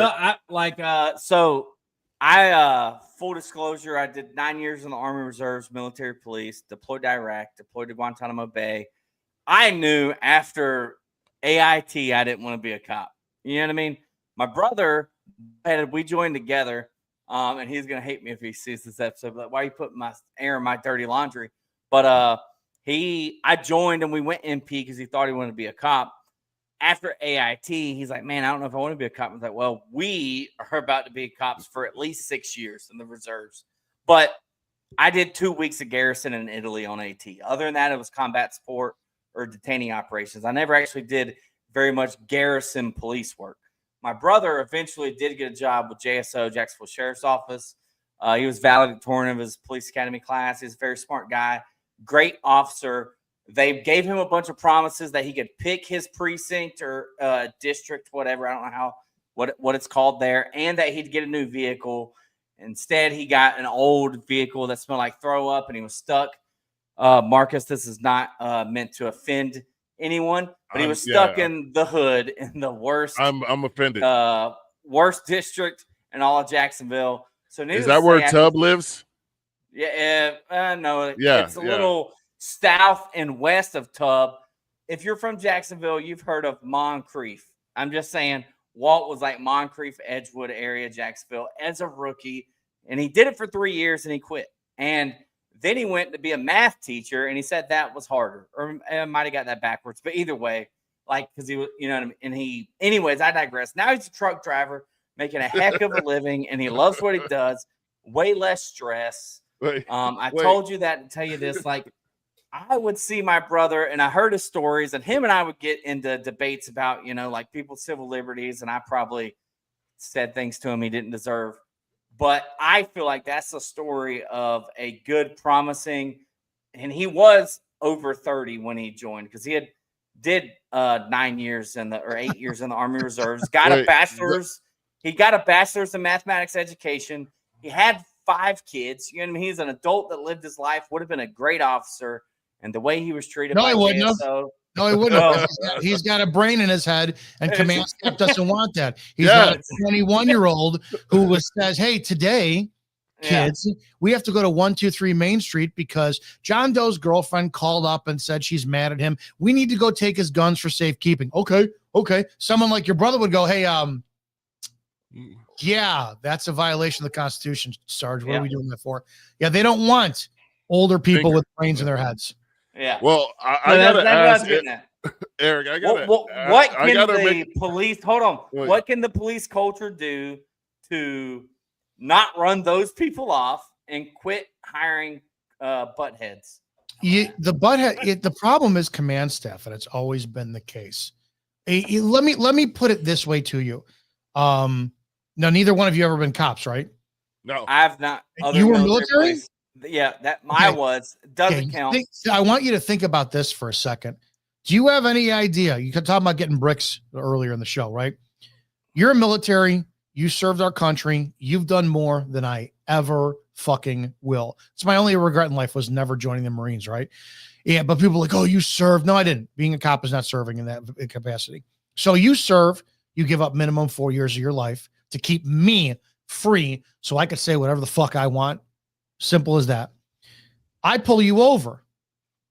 C: No, full disclosure, I did 9 years in the Army Reserves, military police, deployed to Iraq, deployed to Guantanamo Bay. I knew after AIT I didn't want to be a cop. You know what I mean? My brother, we joined together, and he's gonna hate me if he sees this episode. But why you put my air in my dirty laundry? But I joined and we went MP because he thought he wanted to be a cop. After AIT, he's like, man, I don't know if I want to be a cop. I was like, well, we are about to be cops for at least 6 years in the reserves. But I did 2 weeks of garrison in Italy on AT. Other than that, it was combat support or detaining operations. I never actually did very much garrison police work. My brother eventually did get a job with JSO, Jacksonville Sheriff's Office. He was valedictorian of his police academy class. He's a very smart guy, great officer. They gave him a bunch of promises that he could pick his precinct or district, whatever. I don't know what it's called there, and that he'd get a new vehicle. Instead, he got an old vehicle that smelled like throw up, and he was stuck. Marcus, this is not meant to offend anyone, but he was stuck in the hood in the worst.
A: I'm offended.
C: Worst district in all of Jacksonville. So
A: is that where Tubb lives?
C: Yeah, no.
A: Yeah,
C: it's a little south and west of Tubb. If you're from Jacksonville, you've heard of Moncrief. I'm just saying, Walt was like Moncrief, Edgewood area, Jacksonville as a rookie, and he did it for 3 years and he quit. And then he went to be a math teacher, and he said that was harder, or I might have got that backwards. But either way, like, because he was, you know what I mean. And anyways, I digress. Now he's a truck driver, making a heck of a living, and he loves what he does. Way less stress. I told you that to tell you this. Like, I would see my brother, and I heard his stories, and him and I would get into debates about, like people's civil liberties, and I probably said things to him he didn't deserve. But I feel like that's a story of a good, promising, and he was over 30 when he joined, because he did 9 years or 8 years in the Army Reserves, got a bachelor's. He got a bachelor's in mathematics education. He had 5 kids. You know what I mean? He's an adult that lived his life, would have been a great officer. And the way he was treated by JSO.
D: No, he wouldn't have. He's got a brain in his head, and command staff doesn't want that. He's got a 21-year-old who says, hey, today, kids, we have to go to 123 Main Street because John Doe's girlfriend called up and said she's mad at him. We need to go take his guns for safekeeping. Okay. Someone like your brother would go, hey, yeah, that's a violation of the Constitution, Sarge. What are we doing that for? Yeah, they don't want older people with brains in their heads.
C: Yeah.
A: Well, I gotta ask Eric. I gotta.
C: What can the police? Hold on. What can the police culture do to not run those people off and quit hiring buttheads?
D: The problem is command staff, and it's always been the case. Let me put it this way to you. Now, neither one of you ever been cops, right?
C: No, I have not.
D: You were military?
C: Place. Yeah, I was. Doesn't count.
D: I want you to think about this for a second. Do you have any idea? You could talk about getting bricks earlier in the show, right? You're a military. You served our country. You've done more than I ever fucking will. It's my only regret in life was never joining the Marines, right? Yeah, but people are like, oh, you served. No, I didn't. Being a cop is not serving in that capacity. So you serve. You give up minimum 4 years of your life to keep me free so I could say whatever the fuck I want. Simple as that. I pull you over.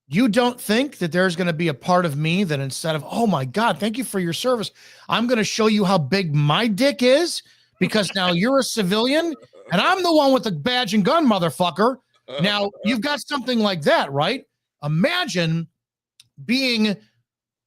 D: You don't think that there's going to be a part of me that instead of, oh my God, thank you for your service, I'm going to show you how big my dick is because now you're a civilian and I'm the one with the badge and gun, motherfucker. Now you've got something like that, right? Imagine being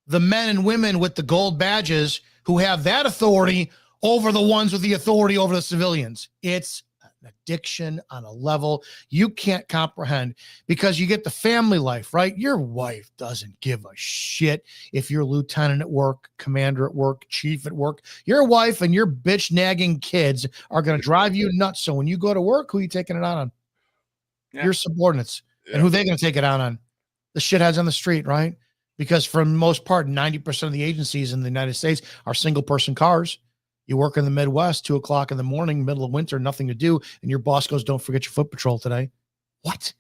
D: the men and women with the gold badges who have that authority over the ones with the authority over the civilians. It's an addiction on a level you can't comprehend because you get the family life, right? Your wife doesn't give a shit if you're lieutenant at work, commander at work, chief at work. Your wife and your bitch nagging kids are going to drive you nuts. So when you go to work, who are you taking it out on? Yeah. Your subordinates. Yeah. And who are they going to take it out on? The shitheads on the street, right? Because for the most part, 90% of the agencies in the United States are single person cars. You work in the Midwest, 2:00 in the morning, middle of winter, nothing to do. And your boss goes, don't forget your foot patrol today. What?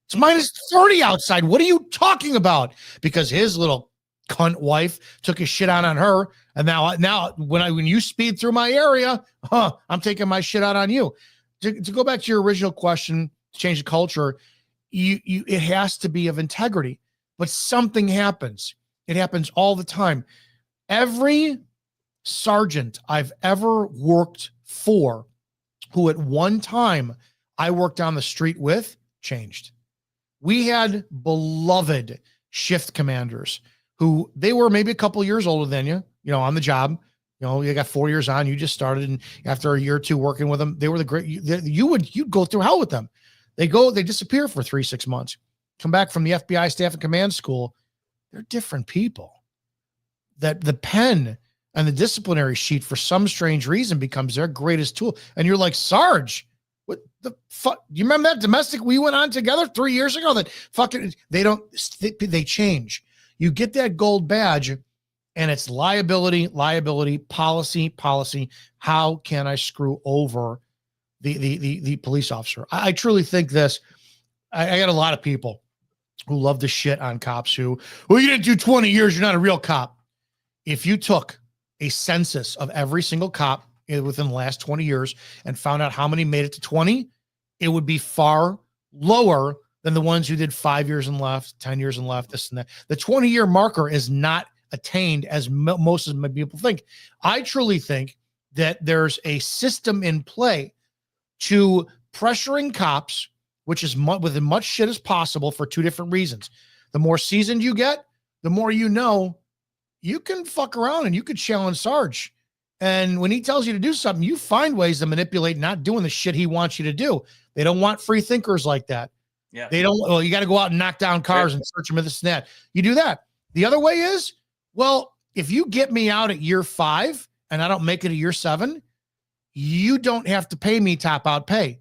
D: It's minus 30 outside. What are you talking about? Because his little cunt wife took his shit out on her. And now when you speed through my area, I'm taking my shit out on you. To go back to your original question, to change the culture, it has to be of integrity. But something happens. It happens all the time. Every sergeant I've ever worked for who at one time I worked on the street with changed. We had beloved shift commanders who they were maybe a couple of years older than you on the job. You got 4 years on, you just started. And after a year or two working with them, they were the great, you'd go through hell with them. They disappear for 3-6 months, come back from the FBI staff and command school. They're different people. That the pen and the disciplinary sheet, for some strange reason, becomes their greatest tool. And you're like, Sarge, what the fuck? You remember that domestic we went on together 3 years ago? That fucking, they change. You get that gold badge and it's liability, policy. How can I screw over the police officer? I truly think this. I got a lot of people who love to shit on cops who, well, you didn't do 20 years. You're not a real cop. If you took a census of every single cop within the last 20 years and found out how many made it to 20, it would be far lower than the ones who did 5 years and left, 10 years and left, this and that. The 20-year marker is not attained as most of my people think. I truly think that there's a system in play to pressuring cops, which is with as much shit as possible for two different reasons. The more seasoned you get, the more you know you can fuck around and you could challenge Sarge. And when he tells you to do something, you find ways to manipulate not doing the shit he wants you to do. They don't want free thinkers like that.
C: Yeah.
D: They don't, well, you got to go out and knock down cars and search them with this and that. You do that. The other way is, well, if you get me out at year 5 and I don't make it to year 7, you don't have to pay me top out pay.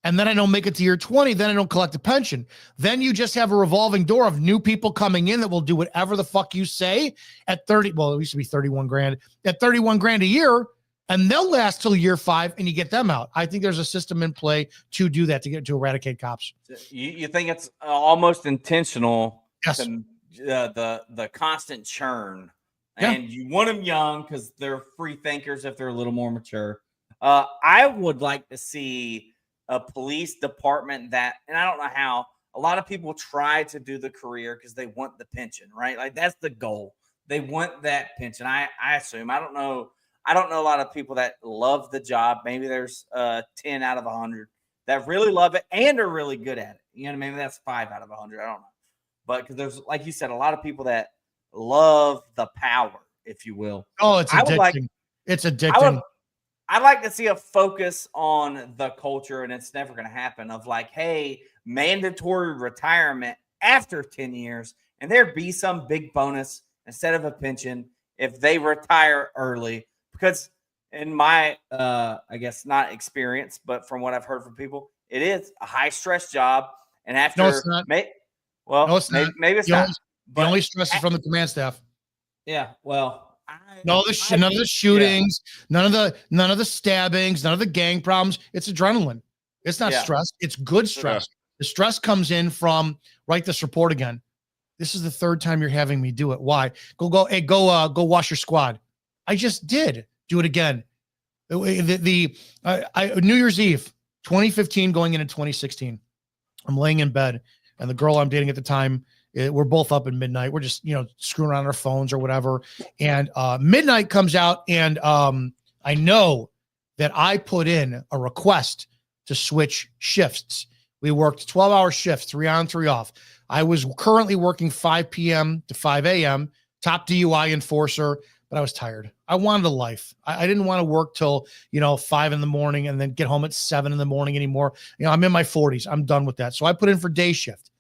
D: And then I don't make it to year 20, then I don't collect a pension. Then you just have a revolving door of new people coming in that will do whatever the fuck you say at 30. Well, it used to be 31 grand at 31 grand a year, and they'll last till year 5 and you get them out. I think there's a system in play to do that, to eradicate cops.
C: You think it's almost intentional?
D: Yes.
C: To, the constant churn,
D: Yeah.
C: and you want them young because they're free thinkers if they're a little more mature. I would like to see a police department that, and I don't know how, a lot of people try to do the career because they want the pension, right? Like that's the goal. They want that pension. I assume. I don't know a lot of people that love the job. Maybe there's 10 out of 100 that really love it and are really good at it. You know, maybe that's 5 out of 100. I don't know. But because there's, like you said, a lot of people that love the power, if you will.
D: Oh, it's addicting. It's addicting.
C: I'd like to see a focus on the culture, and it's never going to happen, of like, hey, mandatory retirement after 10 years, and there'd be some big bonus instead of a pension if they retire early. Because in my, I guess not experience, but from what I've heard from people, it is a high stress job. And after,
D: no, it's not.
C: No, it's not. Maybe it's not.
D: The only stress is from the command staff.
C: Yeah, well.
D: None of the shootings, none of the stabbings, none of the gang problems. It's adrenaline. It's not stress. It's good stress. Yeah. The stress comes in from, write this report again. This is the 3rd time you're having me do it. Why? Go wash your squad. I just did. Do it again. New Year's Eve, 2015 going into 2016. I'm laying in bed, and the girl I'm dating at the time, we're both up at midnight. We're just, screwing around on our phones or whatever. And midnight comes out, and I know that I put in a request to switch shifts. We worked 12-hour shifts, 3 on, 3 off. I was currently working 5 p.m. to 5 a.m., top DUI enforcer, but I was tired. I wanted a life. I didn't want to work till, 5 in the morning and then get home at 7 in the morning anymore. I'm in my 40s. I'm done with that. So I put in for day shift.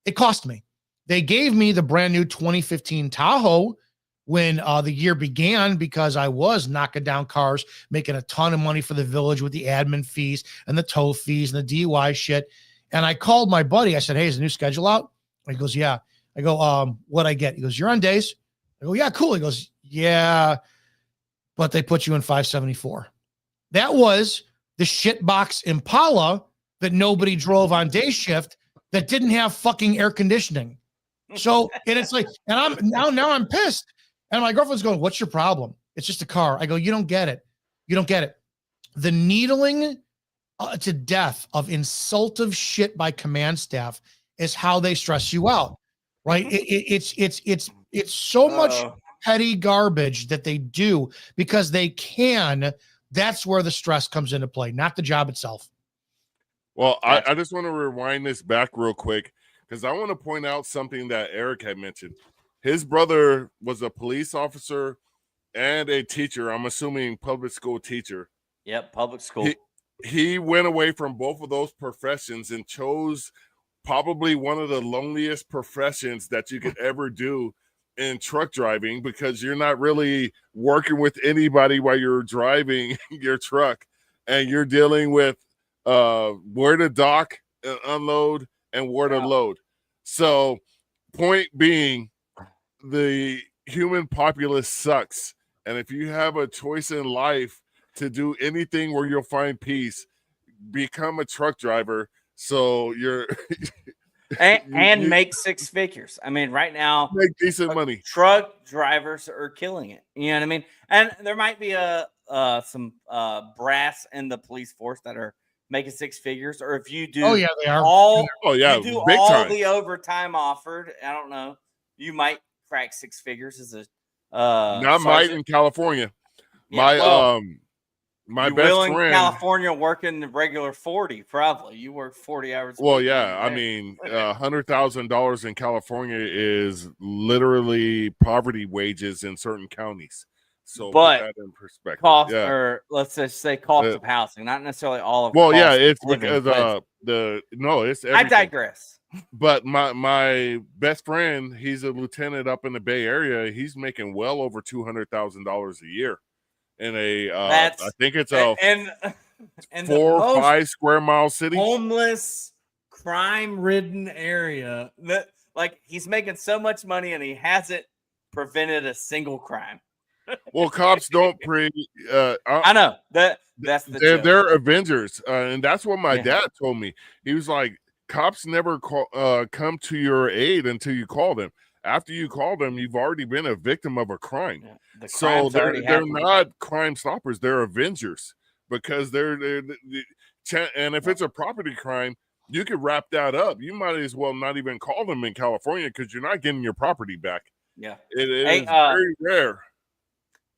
D: It cost me. They gave me the brand new 2015 Tahoe when the year began, because I was knocking down cars, making a ton of money for the village with the admin fees and the tow fees and the DUI shit. And I called my buddy. I said, hey, is the new schedule out? He goes, yeah. I go, what'd I get? He goes, you're on days. I go, yeah, cool. He goes, yeah, but they put you in 574. That was the shitbox Impala that nobody drove on day shift that didn't have fucking air conditioning. So, and it's like, and I'm pissed. And my girlfriend's going, what's your problem? It's just a car. I go, you don't get it. You don't get it. The needling to death of insultive shit by command staff is how they stress you out, right? It's so much petty garbage that they do because they can. That's where the stress comes into play, not the job itself.
A: Well, I just want to rewind this back real quick, because I want to point out something that Eric had mentioned. His brother was a police officer and a teacher. I'm assuming public school teacher.
C: Yep, public school.
A: He went away from both of those professions and chose probably one of the loneliest professions that you could ever do in truck driving, because you're not really working with anybody while you're driving your truck, and you're dealing with where to dock and unload and where to load. So point being, the human populace sucks. And if you have a choice in life to do anything where you'll find peace, become a truck driver. So you're
C: and make 6 figures. I mean, right now,
A: make decent money.
C: Truck drivers are killing it. You know what I mean? And there might be some brass in the police force that are making 6 figures, or if you do,
D: they are.
C: You do
A: big
C: all
A: time.
C: The overtime offered. I don't know. You might crack 6 figures as a
A: not might in California. My best friend
C: in California working the regular 40, probably. You work 40 hours.
A: Well, yeah. I mean, $100,000 in California is literally poverty wages in certain counties. So put
C: but
A: that in perspective.
C: cost,
A: Yeah.
C: or let's just say cost of housing, not necessarily all of.
A: Well,
C: cost
A: yeah,
C: of
A: it's
C: living,
A: because it's everything.
C: I digress.
A: But my best friend, he's a lieutenant up in the Bay Area. He's making well over $200,000 a year in a I think it's a
C: and
A: 4 or 5 square mile city.
C: Homeless, crime-ridden area that, like, he's making so much money and he hasn't prevented a single crime.
A: Well, cops don't
C: I know that's the joke.
A: they're avengers, and that's what my
C: Yeah.
A: dad told me. He was like, cops never come to your aid until you call them. After you call them, you've already been a victim of a crime.
C: Yeah, the
A: So
C: crime's
A: they're
C: already happened.
A: not crime stoppers, they're avengers, because and if it's a property crime, you could wrap that up. You might as well not even call them in California, because you're not getting your property back.
C: Yeah,
A: it is very rare.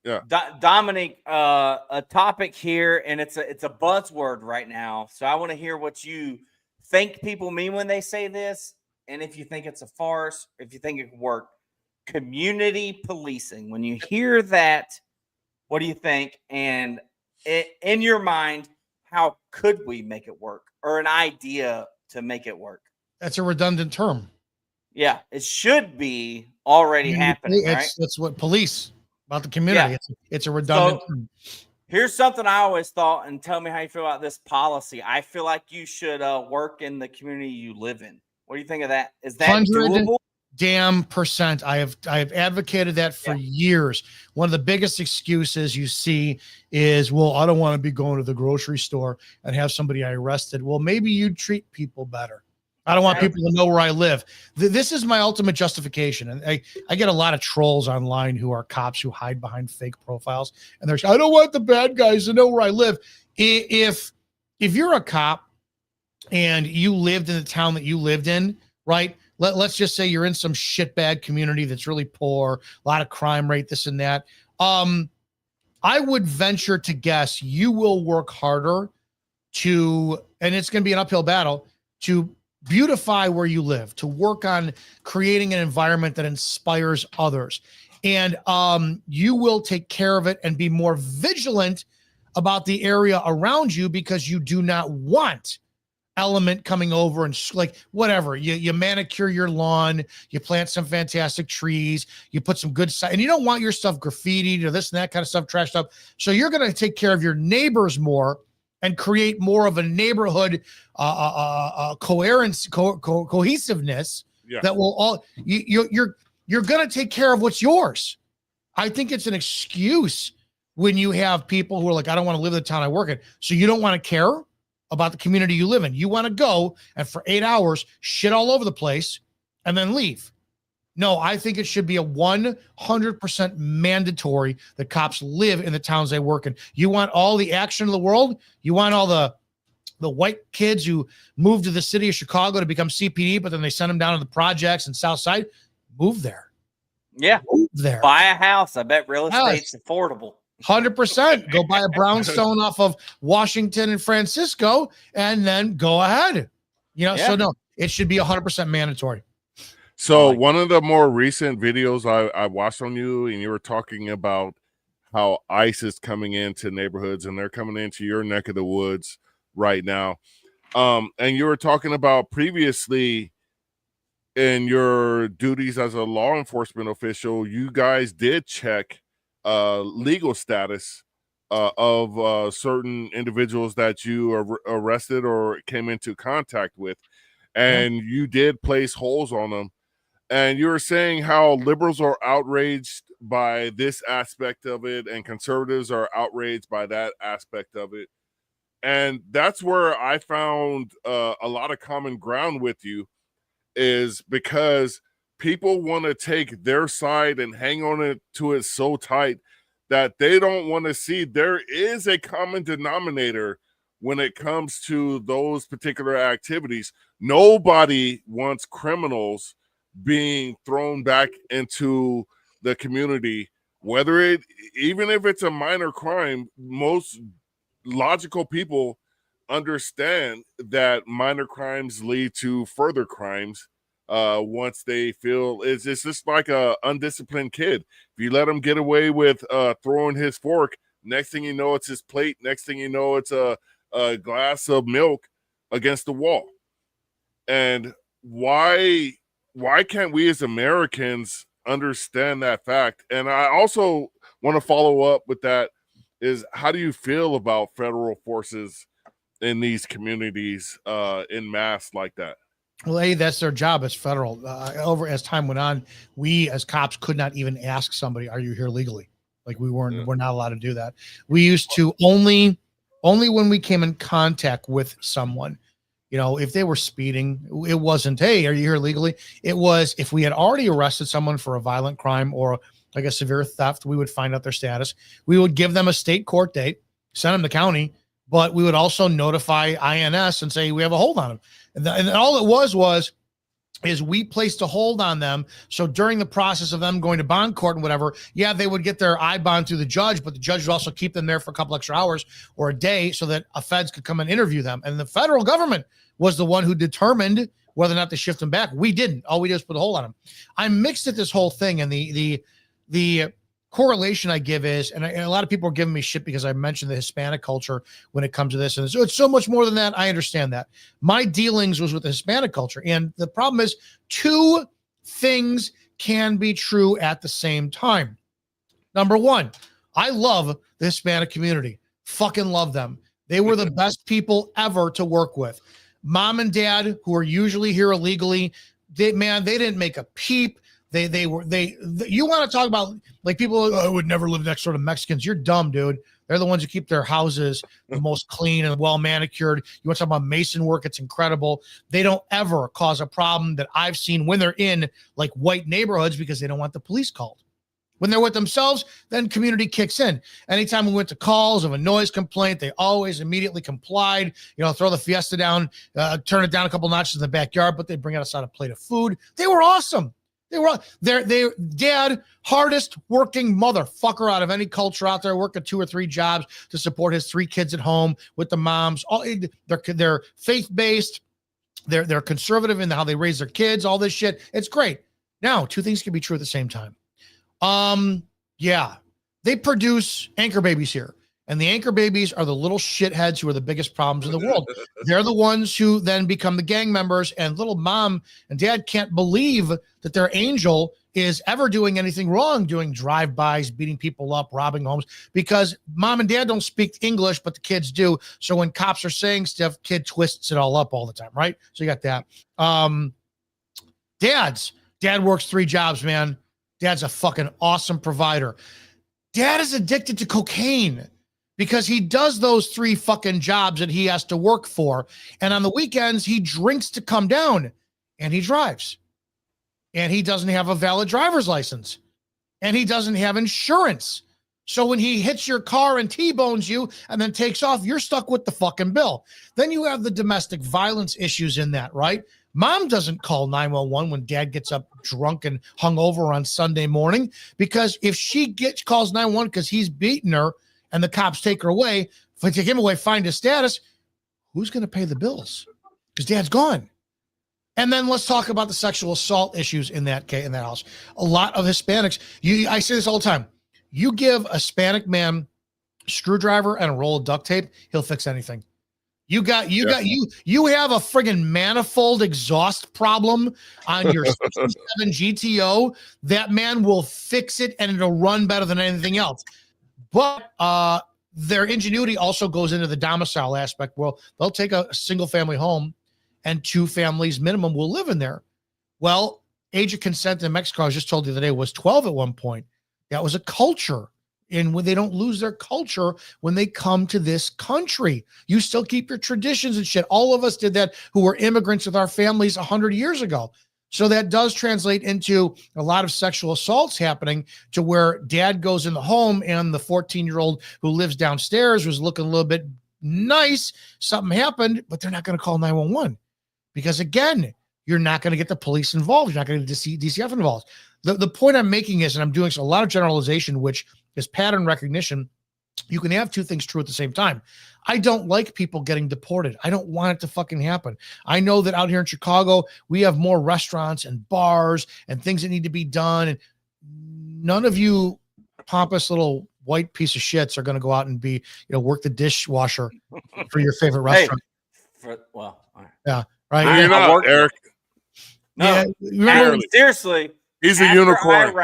A: Yeah,
C: Dominic, a topic here, and it's a buzzword right now. So I want to hear what you think people mean when they say this, and if you think it's a farce, if you think it could work. Community policing. When you hear that, what do you think? And in your mind, how could we make it work, or an idea to make it work?
D: That's a redundant term.
C: Yeah, it should be already happening, right?
D: That's what police about the community.
C: Yeah.
D: It's a redundant term.
C: Here's something I always thought, and tell me how you feel about this policy. I feel like you should work in the community you live in. What do you think of that? Is that doable?
D: Damn percent. I have advocated that for years. One of the biggest excuses you see is, well, I don't want to be going to the grocery store and have somebody I arrested. Well, maybe you treat people better. I don't want people to know where I live. This is my ultimate justification. And I get a lot of trolls online who are cops who hide behind fake profiles. And they're saying, I don't want the bad guys to know where I live. If you're a cop and you lived in the town that you lived in, right? Let's just say you're in some shitbag community that's really poor, a lot of crime rate, this and that. I would venture to guess you will work harder and it's going to be an uphill battle, to beautify where you live, to work on creating an environment that inspires others. And you will take care of it and be more vigilant about the area around you, because you do not want element coming over and like whatever. You manicure your lawn, you plant some fantastic trees, you put some good and you don't want your stuff graffitied or this and that kind of stuff trashed up. So you're going to take care of your neighbors more and create more of a neighborhood cohesiveness that will all you're going to take care of what's yours. I think it's an excuse when you have people who are like, I don't want to live in the town I work in. So you don't want to care about the community you live in. You want to go and for 8 hours shit all over the place and then leave. No, I think it should be a 100% mandatory that cops live in the towns they work in. You want all the action in the world? You want all the white kids who move to the city of Chicago to become CPD, but then they send them down to the projects and South Side? Move there.
C: Yeah.
D: Move there.
C: Buy a house. I bet real estate's affordable.
D: 100%. Go buy a brownstone off of Washington and Francisco and then go ahead. So no, it should be 100% mandatory.
A: So one of the more recent videos I watched on you, and you were talking about how ICE is coming into neighborhoods, and they're coming into your neck of the woods right now. And you were talking about previously in your duties as a law enforcement official, you guys did check legal status of certain individuals that you arrested or came into contact with, and you did place holds on them. And you were saying how liberals are outraged by this aspect of it, and conservatives are outraged by that aspect of it. And that's where I found a lot of common ground with you, is because people want to take their side and hang on to it so tight that they don't want to see there is a common denominator when it comes to those particular activities. Nobody wants criminals being thrown back into the community, even if it's a minor crime. Most logical people understand that minor crimes lead to further crimes once they feel it's just like a undisciplined kid. If you let him get away with throwing his fork, next thing you know, it's his plate. Next thing you know, it's a glass of milk against the wall. And why can't we as Americans understand that fact? And I also want to follow up with that is, how do you feel about federal forces in these communities in mass like that?
D: Well, A, that's their job as federal. Over as time went on, we as cops could not even ask somebody, "Are you here legally?" Like we're not allowed to do that. We used to only when we came in contact with someone, you know, if they were speeding, it wasn't, "Hey, are you here legally?" It was if we had already arrested someone for a violent crime or like a severe theft, we would find out their status. We would give them a state court date, send them to county, but we would also notify INS and say we have a hold on them. And all it was we placed a hold on them. So during the process of them going to bond court and whatever, yeah, they would get their I bond through the judge, but the judge would also keep them there for a couple extra hours or a day so that a feds could come and interview them. And the federal government was the one who determined whether or not to shift them back. We didn't. All we did was put a hold on them. I'm mixed at this whole thing, and the correlation I give is, and a lot of people are giving me shit because I mentioned the Hispanic culture when it comes to this. And it's so much more than that. I understand that. My dealings was with the Hispanic culture. And the problem is two things can be true at the same time. Number one, I love the Hispanic community. Fucking love them. They were the best people ever to work with. Mom and dad, who are usually here illegally, they didn't make a peep. You want to talk about like people, I would never live next door to Mexicans. You're dumb, dude. They're the ones who keep their houses the most clean and well manicured. You want to talk about mason work? It's incredible. They don't ever cause a problem that I've seen when they're in like white neighborhoods because they don't want the police called. When they're with themselves, then community kicks in. Anytime we went to calls of a noise complaint, they always immediately complied. You know, throw the Fiesta down, turn it down a couple notches in the backyard, but they bring us out a plate of food. They were awesome. They were dad, hardest working motherfucker out of any culture out there, working 2 or 3 jobs to support his 3 kids at home with the moms. All they're faith-based. They're conservative in how they raise their kids, all this shit. It's great. Now, 2 things can be true at the same time. Yeah, they produce anchor babies here. And the anchor babies are the little shitheads who are the biggest problems in the world. They're the ones who then become the gang members, and little mom and dad can't believe that their angel is ever doing anything wrong, doing drive-bys, beating people up, robbing homes, because mom and dad don't speak English, but the kids do. So when cops are saying stuff, kid twists it all up all the time, right? So you got that. Dad works 3 jobs, man. Dad's a fucking awesome provider. Dad is addicted to cocaine because he does those 3 fucking jobs that he has to work for. And on the weekends, he drinks to come down, and he drives. And he doesn't have a valid driver's license. And he doesn't have insurance. So when he hits your car and T-bones you and then takes off, you're stuck with the fucking bill. Then you have the domestic violence issues in that, right? Mom doesn't call 911 when dad gets up drunk and hungover on Sunday morning, because if she calls 911 because he's beaten her and the cops take her away, if they take him away, find his status, who's going to pay the bills? Because dad's gone. And then let's talk about the sexual assault issues in that house. A lot of Hispanics, I say this all the time. You give a Hispanic man a screwdriver and a roll of duct tape, he'll fix anything. You have a friggin' manifold exhaust problem on your 67 GTO. That man will fix it and it'll run better than anything else. But their ingenuity also goes into the domicile aspect. Well, they'll take a single family home and 2 families minimum will live in there. Well, age of consent in Mexico, I was just told the other day, was 12 at one point. That was a culture. And when they don't lose their culture when they come to this country, you still keep your traditions and shit. All of us did that who were immigrants with our families 100 years ago. So that does translate into a lot of sexual assaults happening to where dad goes in the home and the 14-year-old who lives downstairs was looking a little bit nice. Something happened, but they're not going to call 911 because, again, you're not going to get the police involved. You're not going to get DCF involved. The point I'm making is, and I'm doing a lot of generalization, which is pattern recognition. you can have two things true at the same time. I don't like people getting deported. I don't want it to fucking happen. I know that out here in Chicago, we have more restaurants and bars and things that need to be done. And none of you pompous little white piece of shits are going to go out and be, work the dishwasher for your favorite restaurant.
C: All right.
D: Yeah. Right.
A: No, you're not, Eric.
C: No,
D: yeah,
C: seriously.
A: He's a unicorn.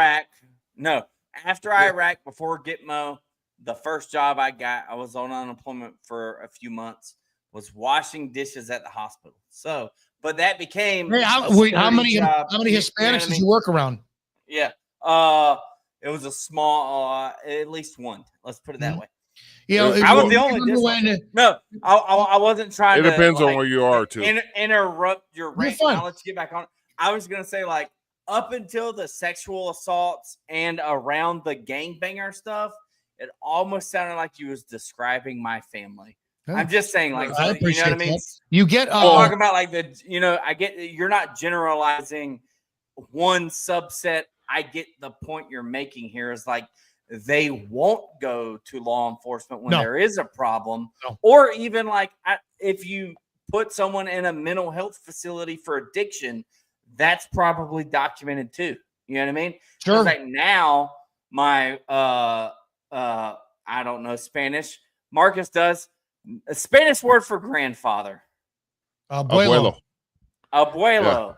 C: After Iraq, before Gitmo, the first job I got, I was on unemployment for a few months, was washing dishes at the hospital. So, but that became
D: how many Hispanics did you work around?
C: Yeah. It was a small, at least one. Let's put it that way. I was the only dishwasher. No, I wasn't trying to.
A: It depends on where you are, too.
C: Interrupt your rant. Now let's get back on. I was going to say, like, up until the sexual assaults and around the gangbanger stuff, it almost sounded like you was describing my family. I'm just saying, like,
D: I appreciate
C: you know what I mean?
D: You get
C: talking about like I get you're not generalizing one subset. I get the point you're making here is like they won't go to law enforcement when there is a problem, or even like if you put someone in a mental health facility for addiction, that's probably documented too. You know what I mean?
D: Sure.
C: Like now, my I don't know Spanish. Marcus does a Spanish word for grandfather.
D: Abuelo.
C: Yeah.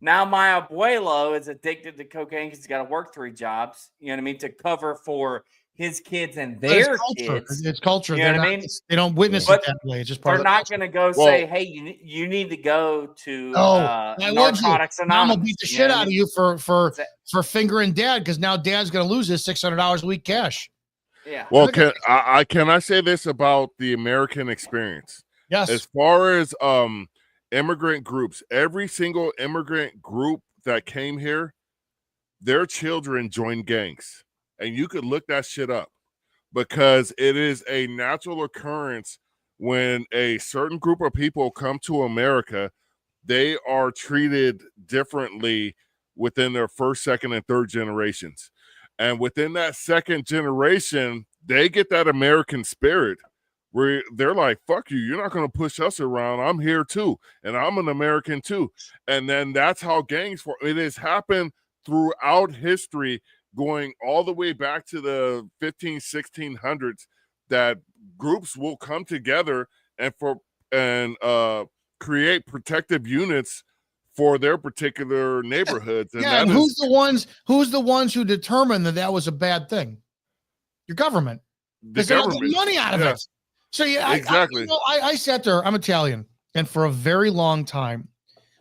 C: Now my abuelo is addicted to cocaine because he's got to work 3 jobs. You know what I mean? To cover for his kids and their kids.
D: It's culture.
C: You know what I mean?
D: They don't witness it that way. It's just part
C: they're
D: of
C: not going to go say, "Hey, you need to go to Narcotics Anonymous."
D: I'm gonna beat the shit out of you for fingering dad because now dad's gonna lose his $600 a week cash.
C: Yeah.
A: Well, can I say this about the American experience?
D: Yes.
A: As far as immigrant groups, every single immigrant group that came here, their children joined gangs. And you could look that shit up because it is a natural occurrence when a certain group of people come to America, they are treated differently within their first, second, and third generations. And within that second generation, they get that American spirit where they're like, fuck you, you're not going to push us around. I'm here too. And I'm an American too. And then that's how gangs form. It has happened throughout history, going all the way back to the 1600s, that groups will come together and create protective units for their particular neighborhoods. And
D: who's the ones who determined that was a bad thing? Your government.
A: The government.
D: Get money out of it. So
A: exactly.
D: I sat there. I'm Italian, and for a very long time,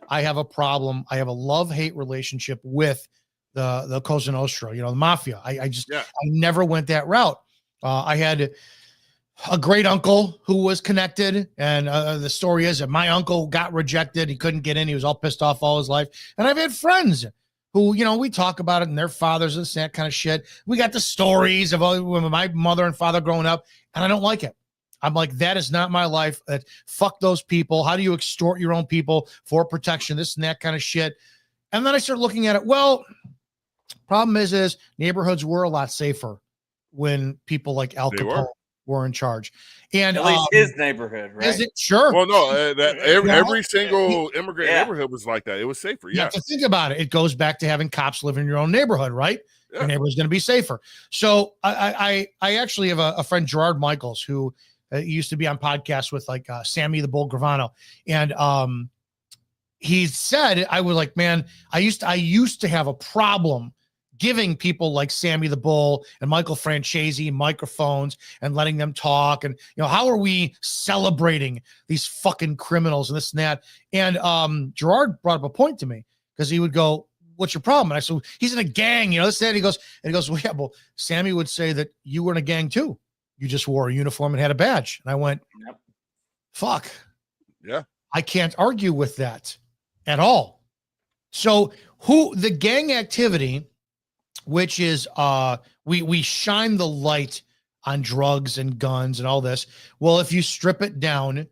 D: I have a problem. I have a love-hate relationship with the Cosa Nostra, the mafia. I never went that route. I had a great uncle who was connected, and the story is that my uncle got rejected. He couldn't get in. He was all pissed off all his life. And I've had friends who, we talk about it, and their fathers and that kind of shit. We got the stories of my mother and father growing up, and I don't like it. I'm like, that is not my life. Fuck those people. How do you extort your own people for protection? This and that kind of shit. And then I started looking at it. Well, problem is neighborhoods were a lot safer when people like Al Capone were in charge. And
C: at least his neighborhood, right?
D: Is it? Sure.
A: Well, no, every single immigrant neighborhood was like that. It was safer.
D: You have to think about it. It goes back to having cops live in your own neighborhood, right? Yeah. Your neighborhood's going to be safer. So I actually have a friend, Gerard Michaels, who used to be on podcasts with like Sammy the Bull Gravano. And he said, I was like, man, I used to have a problem giving people like Sammy the Bull and Michael Francesi microphones and letting them talk. And, how are we celebrating these fucking criminals and this and that? And Gerard brought up a point to me because he would go, what's your problem? And I said, he's in a gang, this and that. He goes, well, yeah, well, Sammy would say that you were in a gang too. You just wore a uniform and had a badge. And I went, fuck.
A: Yeah.
D: I can't argue with that at all. So the gang activity, which is we shine the light on drugs and guns and all this. Well, if you strip it down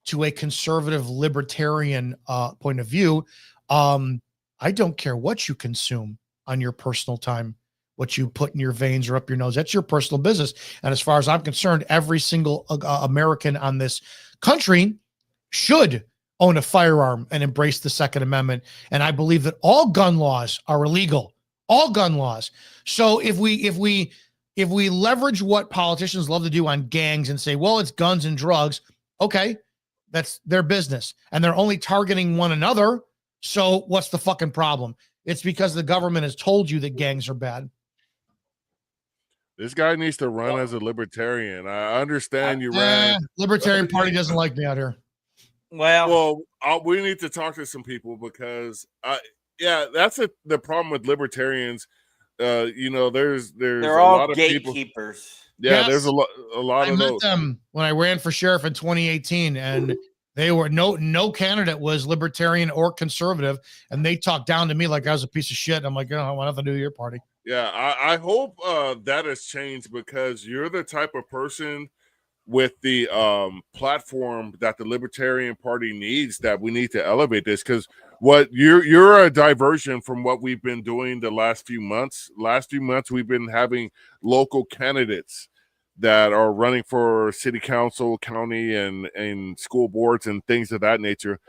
D: to a conservative libertarian point of view, I don't care what you consume on your personal time. what you put in your veins or up your nose. That's your personal business. And as far as I'm concerned, every single American on this country should own a firearm and embrace the Second Amendment. And I believe that all gun laws are illegal. All gun laws. So if we leverage what politicians love to do on gangs and say, well, it's guns and drugs, okay, that's their business. And they're only targeting one another. So what's the fucking problem? It's because the government has told you that gangs are bad.
A: This guy needs to run as a libertarian. I understand you ran.
D: Libertarian Party doesn't like me out here.
C: Well,
A: we need to talk to some people because, that's the problem with libertarians. There's
C: they're
A: a
C: all
A: lot of people.
C: gatekeepers.
A: Yeah,
D: Yes.
A: there's a lot
D: I
A: of
D: met
A: those.
D: them when I ran for sheriff in 2018, and they were no candidate was libertarian or conservative, and they talked down to me like I was a piece of shit. I'm like, I want nothing to do with your party.
A: Yeah, I hope that has changed because you're the type of person with the platform that the Libertarian Party needs, that we need to elevate this, because what you're a diversion from what we've been doing the last few months. Last few months we've been having local candidates that are running for city council, county, and school boards and things of that nature.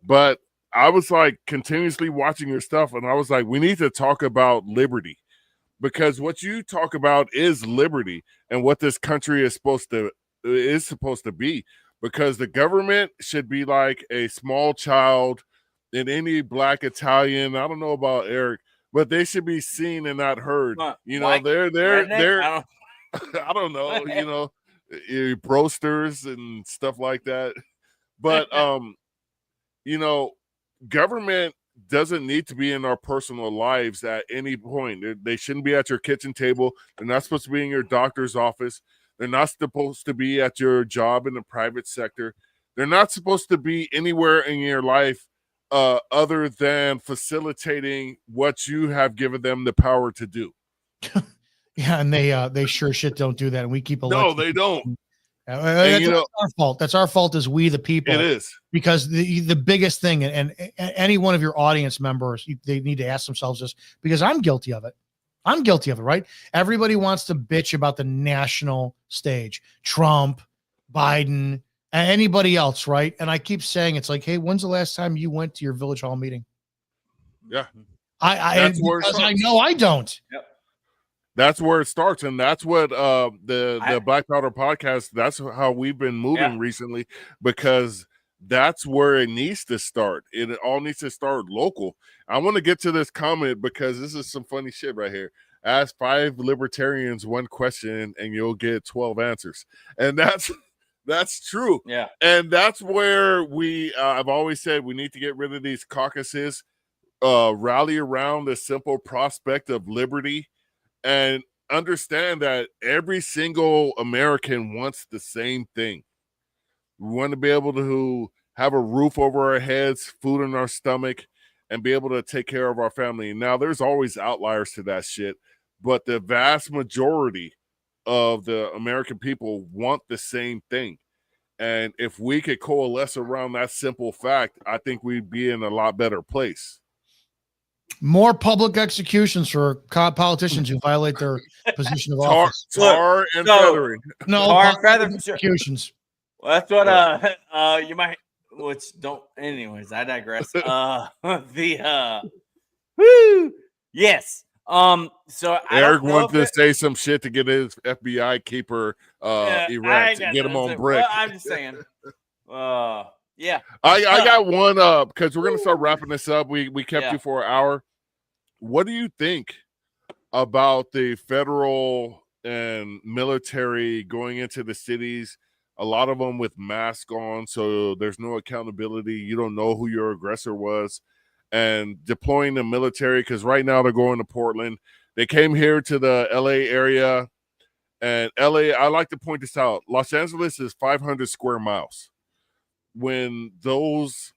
A: But I was like continuously watching your stuff, and I was like, we need to talk about liberty, because what you talk about is liberty and what this country is supposed to be, because the government should be like a small child in any Black Italian. I don't know about Eric, but they should be seen and not heard. They're I don't know, brosters and stuff like that. But government doesn't need to be in our personal lives at any point. They shouldn't be at your kitchen table. They're not supposed to be in your doctor's office. They're not supposed to be at your job in the private sector. They're not supposed to be anywhere in your life other than facilitating what you have given them the power to do.
D: Yeah, and they sure shit don't do that, and we keep
A: No,
D: electing.
A: they don't.
D: That's our fault. That's our fault as we the people.
A: It is,
D: because the biggest thing, and any one of your audience members, they need to ask themselves this, because I'm guilty of it. I'm guilty of it, right? Everybody wants to bitch about the national stage, Trump, Biden, and anybody else, right? And I keep saying, it's like, hey, when's the last time you went to your village hall meeting?
A: Yeah,
D: because I know I don't.
C: Yep.
A: That's where it starts, and that's what the Black Powder podcast. That's how we've been moving recently, because that's where it needs to start. It all needs to start local. I want to get to this comment because this is some funny shit right here. Ask 5 libertarians one question, and you'll get 12 answers, and that's true.
C: Yeah,
A: and that's where I've always said we need to get rid of these caucuses, rally around the simple prospect of liberty, and understand that every single American wants the same thing. We want to be able to have a roof over our heads, food in our stomach, and be able to take care of our family. Now, there's always outliers to that shit, but the vast majority of the American people want the same thing. And if we could coalesce around that simple fact, I think we'd be in a lot better place.
D: More public executions for politicians who violate their position of office.
A: Tar and feathering.
D: No,
C: tar and feathering
D: executions.
C: Well, that's what you might. Which don't. Anyways, I digress. Yes. So
A: Eric wants to say some shit to get his FBI keeper erect, get him on brick.
C: Well, I'm just saying. Yeah.
A: I got one up because we're gonna start wrapping this up. We kept you for an hour. What do you think about the federal and military going into the cities? A lot of them with masks on, so there's no accountability. You don't know who your aggressor was, and deploying the military, because right now they're going to Portland. They came here to the LA area, and LA, I like to point this out. Los Angeles is 500 square miles. When those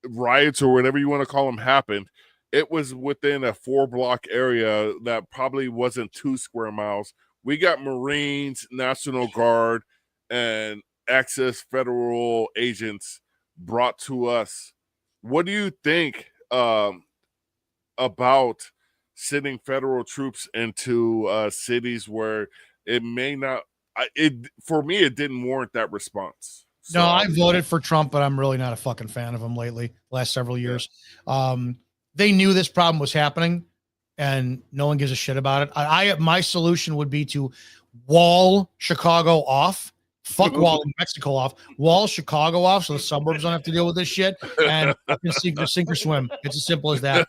A: riots or whatever you want to call them happened, it was within a 4-block area that probably wasn't 2 square miles. We got Marines, National Guard, and excess federal agents brought to us. What do you think about sending federal troops into cities where it may not. For me, it didn't warrant that response. So,
D: no, I voted for Trump, but I'm really not a fucking fan of him lately. Last several years, they knew this problem was happening, and no one gives a shit about it. My solution would be to wall Chicago off. Fuck walling Mexico off. Wall Chicago off so the suburbs don't have to deal with this shit. And sink or swim. It's as simple as that.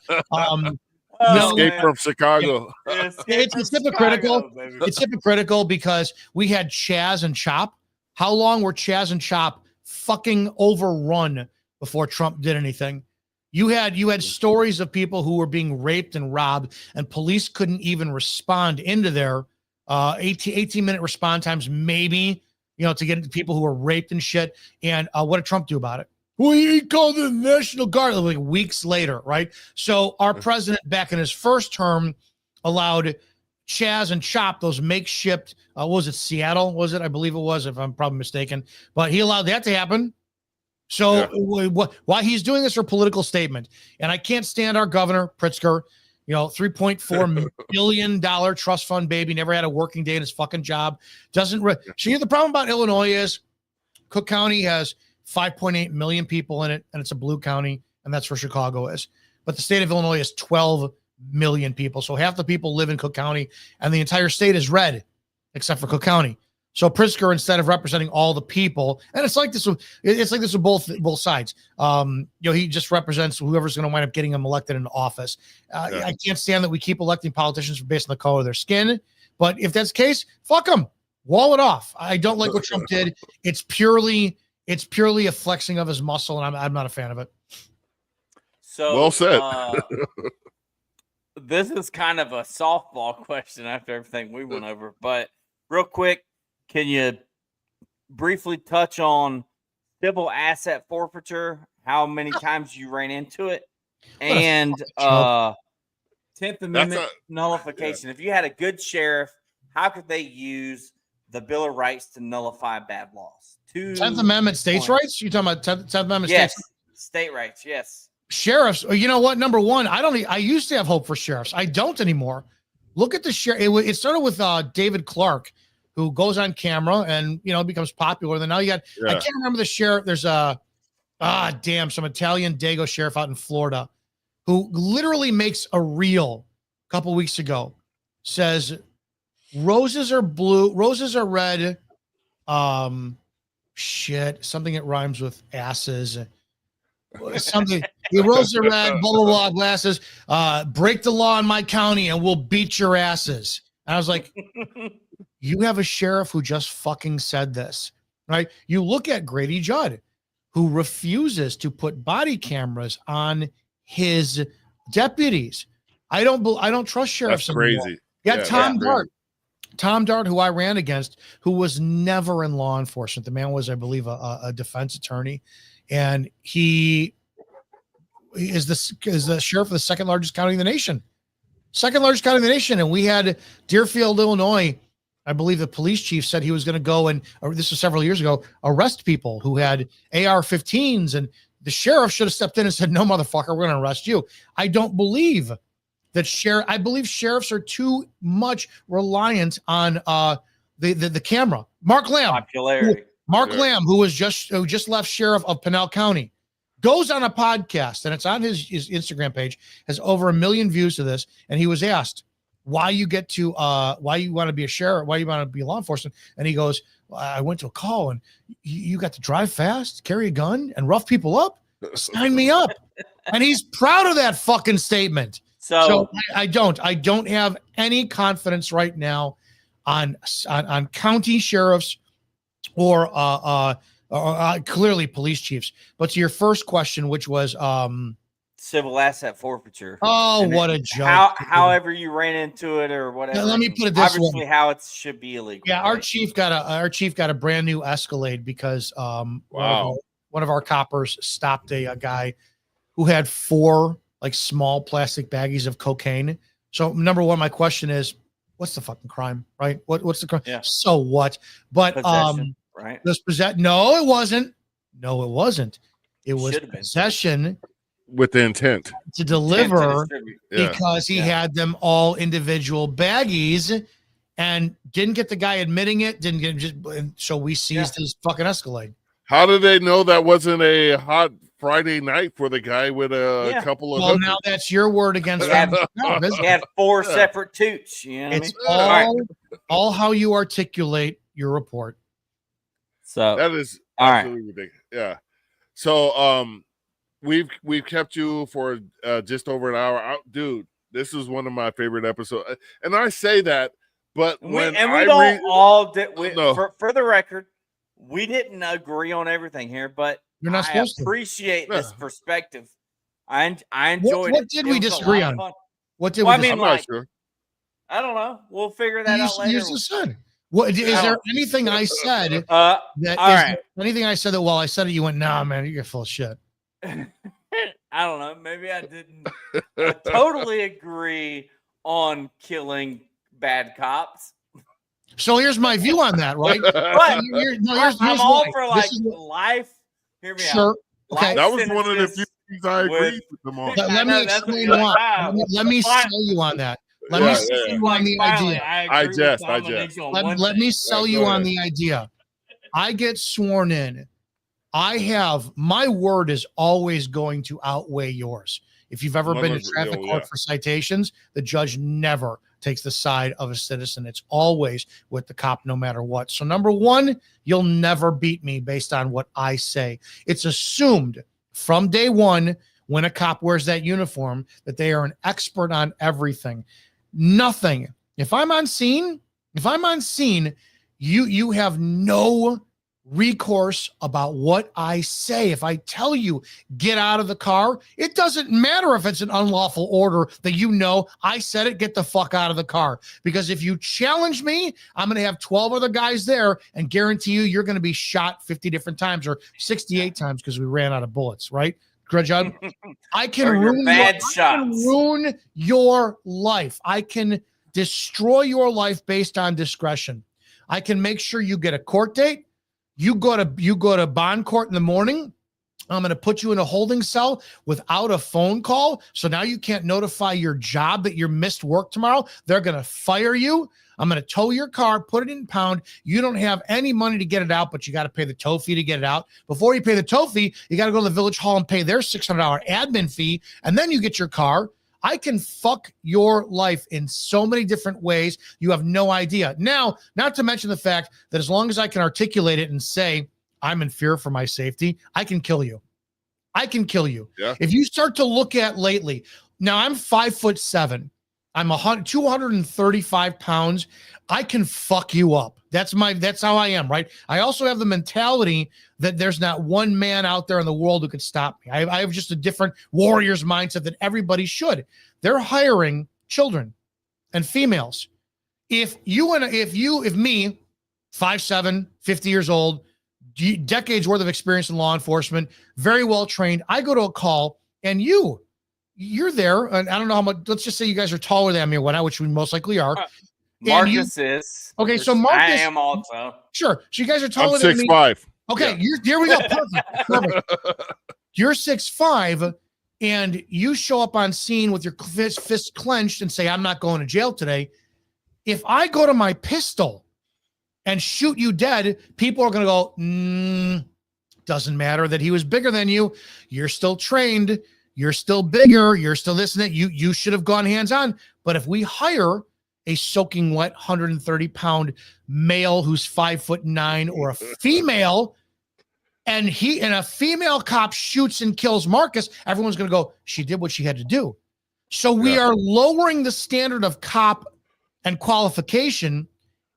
A: Escape from Chicago.
D: It's hypocritical. It's hypocritical because we had Chaz and Chop. How long were Chaz and Chop fucking overrun before Trump did anything? You had stories of people who were being raped and robbed, and police couldn't even respond into their 18-minute response times, maybe, to get into people who were raped and shit. And what did Trump do about it? Well, he called the National Guard like weeks later, right? So our president back in his first term allowed Chaz and Chop, those makeshift, what was it, Seattle? Was it? I believe it was, if I'm probably mistaken. But he allowed that to happen. So why he's doing this for political statement. And I can't stand our governor, Pritzker, $3.4 billion trust fund baby, never had a working day in his fucking job. See, the problem about Illinois is Cook County has 5.8 million people in it, and it's a blue county, and that's where Chicago is. But the state of Illinois is 12 million people. So half the people live in Cook County, and the entire state is red, except for Cook County. So Pritzker, instead of representing all the people, and it's like this with both sides. He just represents whoever's going to wind up getting him elected into office. I can't stand that we keep electing politicians based on the color of their skin. But if that's the case, fuck them. Wall it off. I don't like what Trump did. It's purely a flexing of his muscle, and I'm not a fan of it.
C: So
A: well said.
C: This is kind of a softball question after everything we went over, but real quick, can you briefly touch on civil asset forfeiture, how many times you ran into it, and 10th Amendment nullification? If you had a good sheriff, how could they use the Bill of Rights to nullify bad laws?
D: 10th Amendment states' rights? You talking about 10th Amendment
C: yes,
D: states' rights?
C: State rights, yes.
D: Sheriffs, you know what? Number one, I used to have hope for sheriffs. I don't anymore. Look at the sheriff. It started with David Clark, who goes on camera and becomes popular. Then now you got I can't remember the sheriff. There's some Italian Dago sheriff out in Florida who literally makes a reel a couple weeks ago. Says roses are blue, roses are red. Something that rhymes with asses. Something the roses are red, blah blah blah, glasses. Break the law in my county and we'll beat your asses. And I was like, you have a sheriff who just fucking said this, right? You look at Grady Judd, who refuses to put body cameras on his deputies. I don't trust sheriffs.
A: That's crazy.
D: Yeah, Tom Dart, who I ran against, who was never in law enforcement. The man was, I believe, a defense attorney, and he is the sheriff of the second largest county in the nation. And we had Deerfield, Illinois. I believe the police chief said he was going to go and, this was several years ago, arrest people who had AR-15s, and the sheriff should have stepped in and said, "No, motherfucker, we're going to arrest you." I don't believe that I believe sheriffs are too much reliant on the camera. Mark Lamb,
C: popularity.
D: Lamb, who just left sheriff of Pinal County, goes on a podcast, and it's on his Instagram page, has over 1 million views to this, and he was asked why you want to be a sheriff, why you want to be law enforcement, and he goes, "I went to a call, and you got to drive fast, carry a gun, and rough people up. Sign me up." And he's proud of that fucking statement. So I don't have any confidence right now on county sheriffs or clearly police chiefs. But to your first question, which was
C: civil asset forfaiture.
D: Oh, what a joke!
C: However you ran into it or whatever.
D: Now, let me put it this
C: obviously
D: way.
C: How it should be illegal.
D: Yeah, our chief got a brand new Escalade because one of our coppers stopped a guy who had 4 like small plastic baggies of cocaine. So number one, my question is, what's the fucking crime, right? What's the crime?
C: Yeah.
D: So what? But
C: Possession, right?
D: No, it wasn't. It was possession
A: with the intent.
D: to deliver
A: Yeah.
D: because he had them all individual baggies and didn't get the guy admitting it. Didn't get just so we seized his fucking Escalade.
A: How did they know that wasn't a hot Friday night for the guy with a couple of
D: Well,
A: hookers?
D: now that's your word against
C: Yeah.
D: them. No, this-
C: He had 4 separate toots. You know what
D: it's
C: I mean?
D: all how you articulate your report.
C: So
A: That is
C: all right.
A: absolutely ridiculous. Yeah. So we've kept you for just over an hour. Dude, this is one of my favorite episodes. And I say that, but
C: we don't all for the record, we didn't agree on everything here, but
D: You're not
C: I
D: supposed to.
C: appreciate this perspective. I enjoyed
D: What
C: it.
D: did
C: It
D: we
C: was a
D: disagree
C: lot
D: on?
C: of fun.
D: What did
C: Well,
D: we
C: I
A: I'm
C: mean,
A: not
C: like,
A: sure.
C: I don't know. We'll figure that out later.
D: You just said. What is there anything I said that
C: all
D: is
C: right.
D: anything I said that while I said it, you went, nah, man, you're full of shit.
C: I don't know. Maybe I didn't totally agree on killing bad cops.
D: So here's my view on that, right?
C: But I'm all
D: why.
C: for like life. Hear me
D: Sure.
C: out.
D: Okay.
A: That was one of the few things I agreed with them on.
D: Let me explain why. Let me sell you on that. Let me sell you on the idea.
A: I jest.
D: Let me sell you on the idea. I get sworn in. My word is always going to outweigh yours. If you've ever been to traffic court for citations, the judge never takes the side of a citizen. It's always with the cop, no matter what. So number one, you'll never beat me based on what I say. It's assumed from day one, when a cop wears that uniform, that they are an expert on everything. Nothing. If I'm on scene, you have no recourse about what I say. If I tell you, get out of the car, it doesn't matter if it's an unlawful order that I said it, get the fuck out of the car. Because if you challenge me, I'm going to have 12 other guys there and guarantee you're going to be shot 50 different times or 68 times because we ran out of bullets, right? Grudge, I can ruin your life. I can destroy your life based on discretion. I can make sure you get a court date. You go to bond court in the morning. I'm going to put you in a holding cell without a phone call. So now you can't notify your job that you missed work tomorrow. They're going to fire you. I'm going to tow your car, put it in pound. You don't have any money to get it out, but you got to pay the tow fee to get it out. Before you pay the tow fee, you got to go to the village hall and pay their $600 admin fee. And then you get your car. I can fuck your life in so many different ways. You have no idea. Now, not to mention the fact that as long as I can articulate it and say, I'm in fear for my safety, I can kill you. Yeah. If you start to look at lately, now I'm 5'7". I'm 235 pounds. I can fuck you up. That's how I am, right? I also have the mentality that there's not one man out there in the world who could stop me. I have just a different warrior's mindset that everybody should. They're hiring children and females. If me, 5'7", 50 years old, decades worth of experience in law enforcement, very well trained, I go to a call and you're there, and I don't know how much. Let's just say you guys are taller than me or whatnot, which we most likely are.
C: Marcus is.
D: Okay, so Marcus.
C: I am also.
D: Sure. So you guys are taller
A: than me. I'm 6'5".
D: Okay, here we go. Perfect. You're 6'5", and you show up on scene with your fist clenched and say, I'm not going to jail today. If I go to my pistol and shoot you dead, people are going to go, doesn't matter that he was bigger than you. You're still trained. You're still bigger. You're still this and that. You should have gone hands-on. But if we hire a soaking wet 130-pound male who's 5'9" or a female, and a female cop shoots and kills Marcus, everyone's going to go, she did what she had to do. So we are lowering the standard of cop and qualification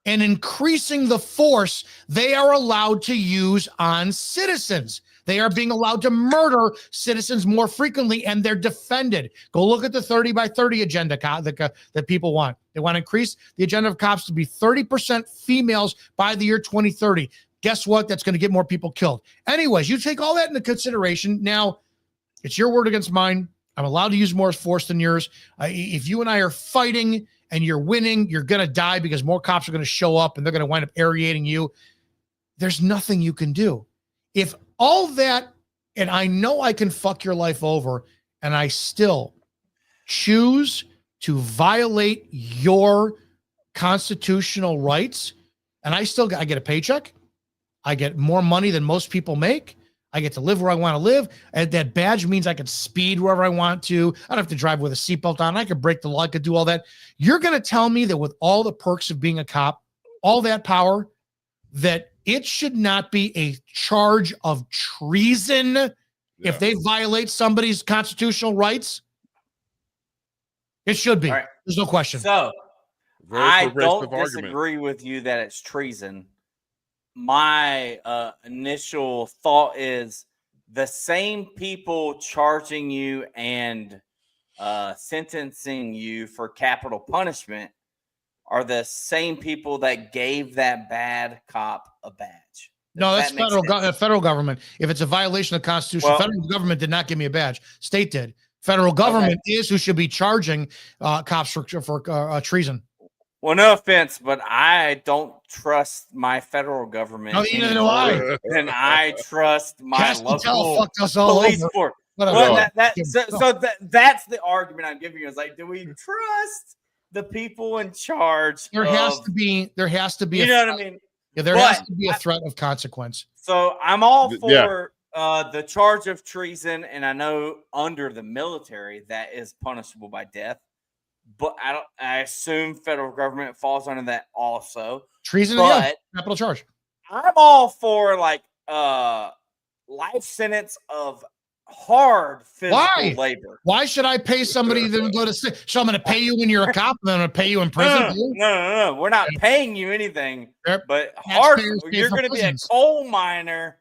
D: and increasing the force they are allowed to use on citizens. They are being allowed to murder citizens more frequently, and they're defended. Go look at the 30 by 30 agenda that people want. They want to increase the agenda of cops to be 30% females by the year 2030. Guess what? That's going to get more people killed. Anyways, you take all that into consideration. Now, it's your word against mine. I'm allowed to use more force than yours. If you and I are fighting and you're winning, you're going to die because more cops are going to show up and they're going to wind up aerating you. There's nothing you can do. If all that, and I know I can fuck your life over, and I still choose to violate your constitutional rights, and I get a paycheck, I get more money than most people make, I get to live where I want to live, and that badge means I can speed wherever I want to. I don't have to drive with a seatbelt on. I could break the law. I could do all that. You're going to tell me that with all the perks of being a cop, all that power, that it should not be a charge of treason if they violate somebody's constitutional rights? It should be.
C: Right.
D: There's no question.
C: So
A: Very
C: I
A: pervasive
C: don't
A: argument.
C: disagree with you that it's treason. My initial thought is the same people charging you and sentencing you for capital punishment are the same people that gave that bad cop a badge.
D: No, that's federal government. If it's a violation of the Constitution, federal government did not give me a badge. State did. Federal government is who should be charging cops for treason.
C: Well, no offense, but I don't trust my federal government.
D: No, neither do I.
C: And I trust my local
D: fucked us all
C: police
D: over.
C: force.
D: Well,
C: That's the argument I'm giving you. Is like, do we trust the people in charge?
D: There has to be.
C: You know what I mean?
D: Yeah, there has to be a threat of consequence.
C: So I'm all for the charge of treason, and I know under the military that is punishable by death. But I assume federal government falls under that also.
D: Treason, capital charge.
C: I'm all for like life sentence of hard physical labor.
D: Why should I pay somebody to go to sleep? So I'm going to pay you when you're a cop, and I'm going to pay you in prison?
C: No. We're not paying you anything. But you're going to be a coal miner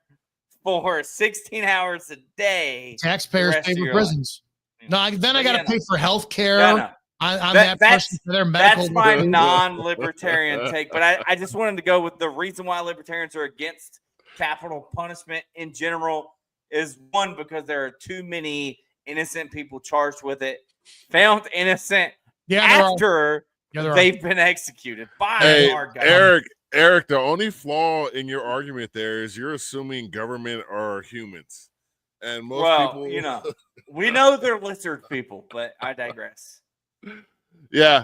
C: for 16 hours a day.
D: Taxpayers pay for prisons. No, then I got to pay for health care.
C: That's my non-libertarian take, but I just wanted to go with the reason why libertarians are against capital punishment in general is one, because there are too many innocent people charged with it, found innocent after they've been executed by our government.
A: Eric, the only flaw in your argument there is you're assuming government are humans, and most people,
C: we know they're lizard people, but I digress.
A: Yeah.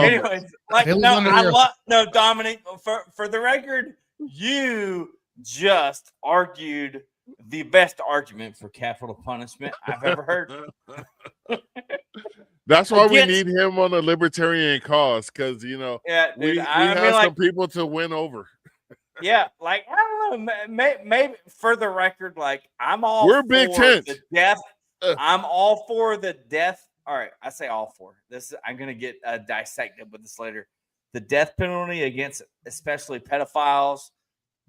C: Anyways, Dominic. For the record, you just argued the best argument for capital punishment I've ever heard.
A: That's why we need him on the libertarian cause, because we have some people to win over.
C: Yeah, like I don't know, maybe for the record, like I'm all
A: we're
C: for
A: Big Tent.
C: The death. I'm all for the death. All right, I say all for this. I'm gonna get dissected with this later. The death penalty against especially pedophiles.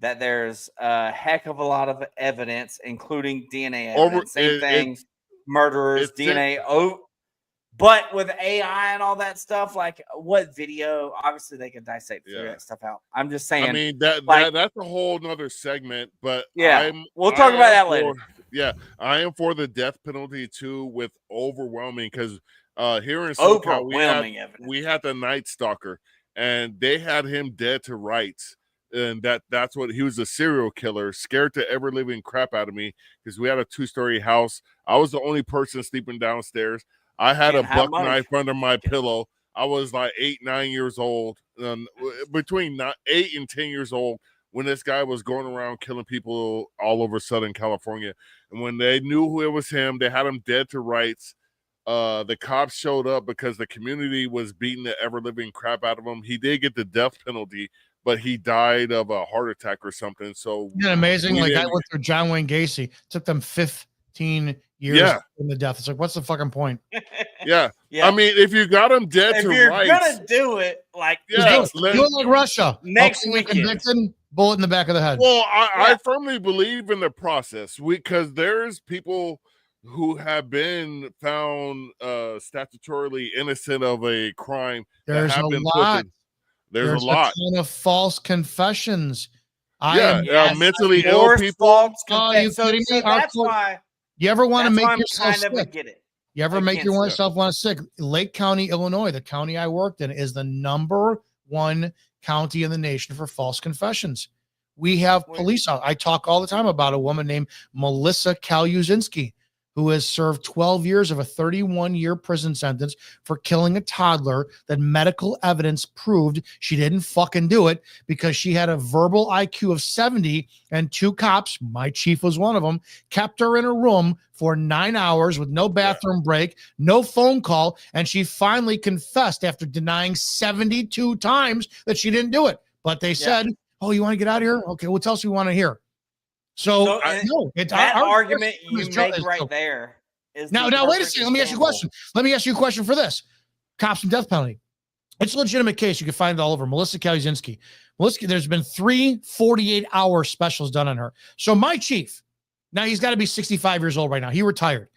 C: That there's a heck of a lot of evidence, including DNA evidence. Murderers, DNA. But with AI and all that stuff, like what video? Obviously, they can dissect figure that stuff out. I'm just saying.
A: I mean, that's a whole nother segment. But
C: we'll talk about that later.
A: Yeah, I am for the death penalty too, with overwhelming, because here in SoCal we had the Night Stalker, and they had him dead to rights, and that's what he was, a serial killer, scared the ever living crap out of me, because we had a 2-story house. I was the only person sleeping downstairs. I had a buck knife under my pillow. I was like 8-9 years old, between 8 and 10 years old, when this guy was going around killing people all over Southern California. And when they knew who it was him, they had him dead to rights. The cops showed up because the community was beating the ever-living crap out of him. He did get the death penalty, but he died of a heart attack or something. So
D: isn't it amazing? Like I went through John Wayne Gacy. It took them 15 years in the death. It's like, what's the fucking point?
A: Yeah. I mean, if you got him dead
C: if
A: to
C: you're
A: rights,
C: gonna do it, like
D: do it like Russia.
C: Next weekend.
D: Convicted, bullet in the back of the head.
A: Well, I firmly believe in the process, because there's people who have been found statutorily innocent of a crime.
D: There's a lot. There's a lot of false confessions.
A: Mentally ill people.
D: You kidding me?
C: That's why.
D: You ever want to make yourself
C: sick?
D: You ever make yourself want to sick? Lake County, Illinois, the county I worked in, is the #1 county in the nation for false confessions. We have police out. I talk all the time about a woman named Melissa Kaluzinski. who has served 12 years of a 31-year prison sentence for killing a toddler that medical evidence proved she didn't fucking do it because she had a verbal IQ of 70 and 2 cops, my chief was one of them, kept her in a room for 9 hours with no bathroom break, no phone call, and she finally confessed after denying 72 times that she didn't do it. But they said, oh, you want to get out of here? Okay, what else do you want to hear? So no,
C: that argument you make right there is
D: now wait a second. Let me ask you a question. Let me ask you a question for this. Cops and death penalty. It's a legitimate case. You can find it all over. Melissa Kalinzinski. There's been 3 48-hour specials done on her. So my chief, now he's got to be 65 years old right now. He retired.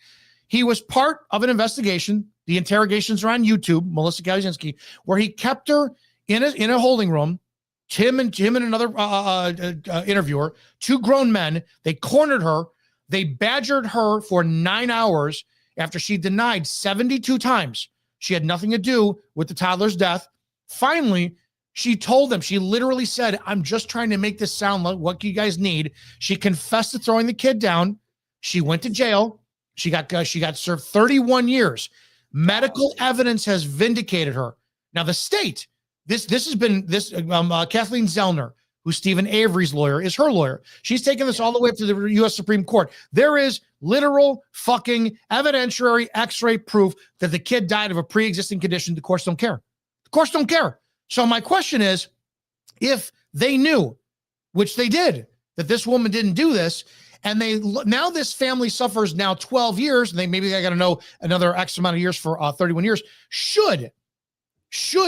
D: He was part of an investigation. The interrogations are on YouTube, Melissa Kalinzinski, where he kept her in a holding room. Tim and another interviewer, 2 grown men, they cornered her. They badgered her for 9 hours after she denied 72 times she had nothing to do with the toddler's death. Finally, she told them, she literally said, I'm just trying to make this sound like what you guys need. She confessed to throwing the kid down. She went to jail. She got served 31 years. Medical evidence has vindicated her. Now the state, Kathleen Zellner, who's Stephen Avery's lawyer, is her lawyer. She's taken this all the way up to the U.S. Supreme Court. There is literal fucking evidentiary x-ray proof that the kid died of a pre-existing condition. The courts don't care. The courts don't care. So my question is, if they knew, which they did, that this woman didn't do this, and now this family suffers now 12 years, and maybe they got to know another X amount of years for 31 years, should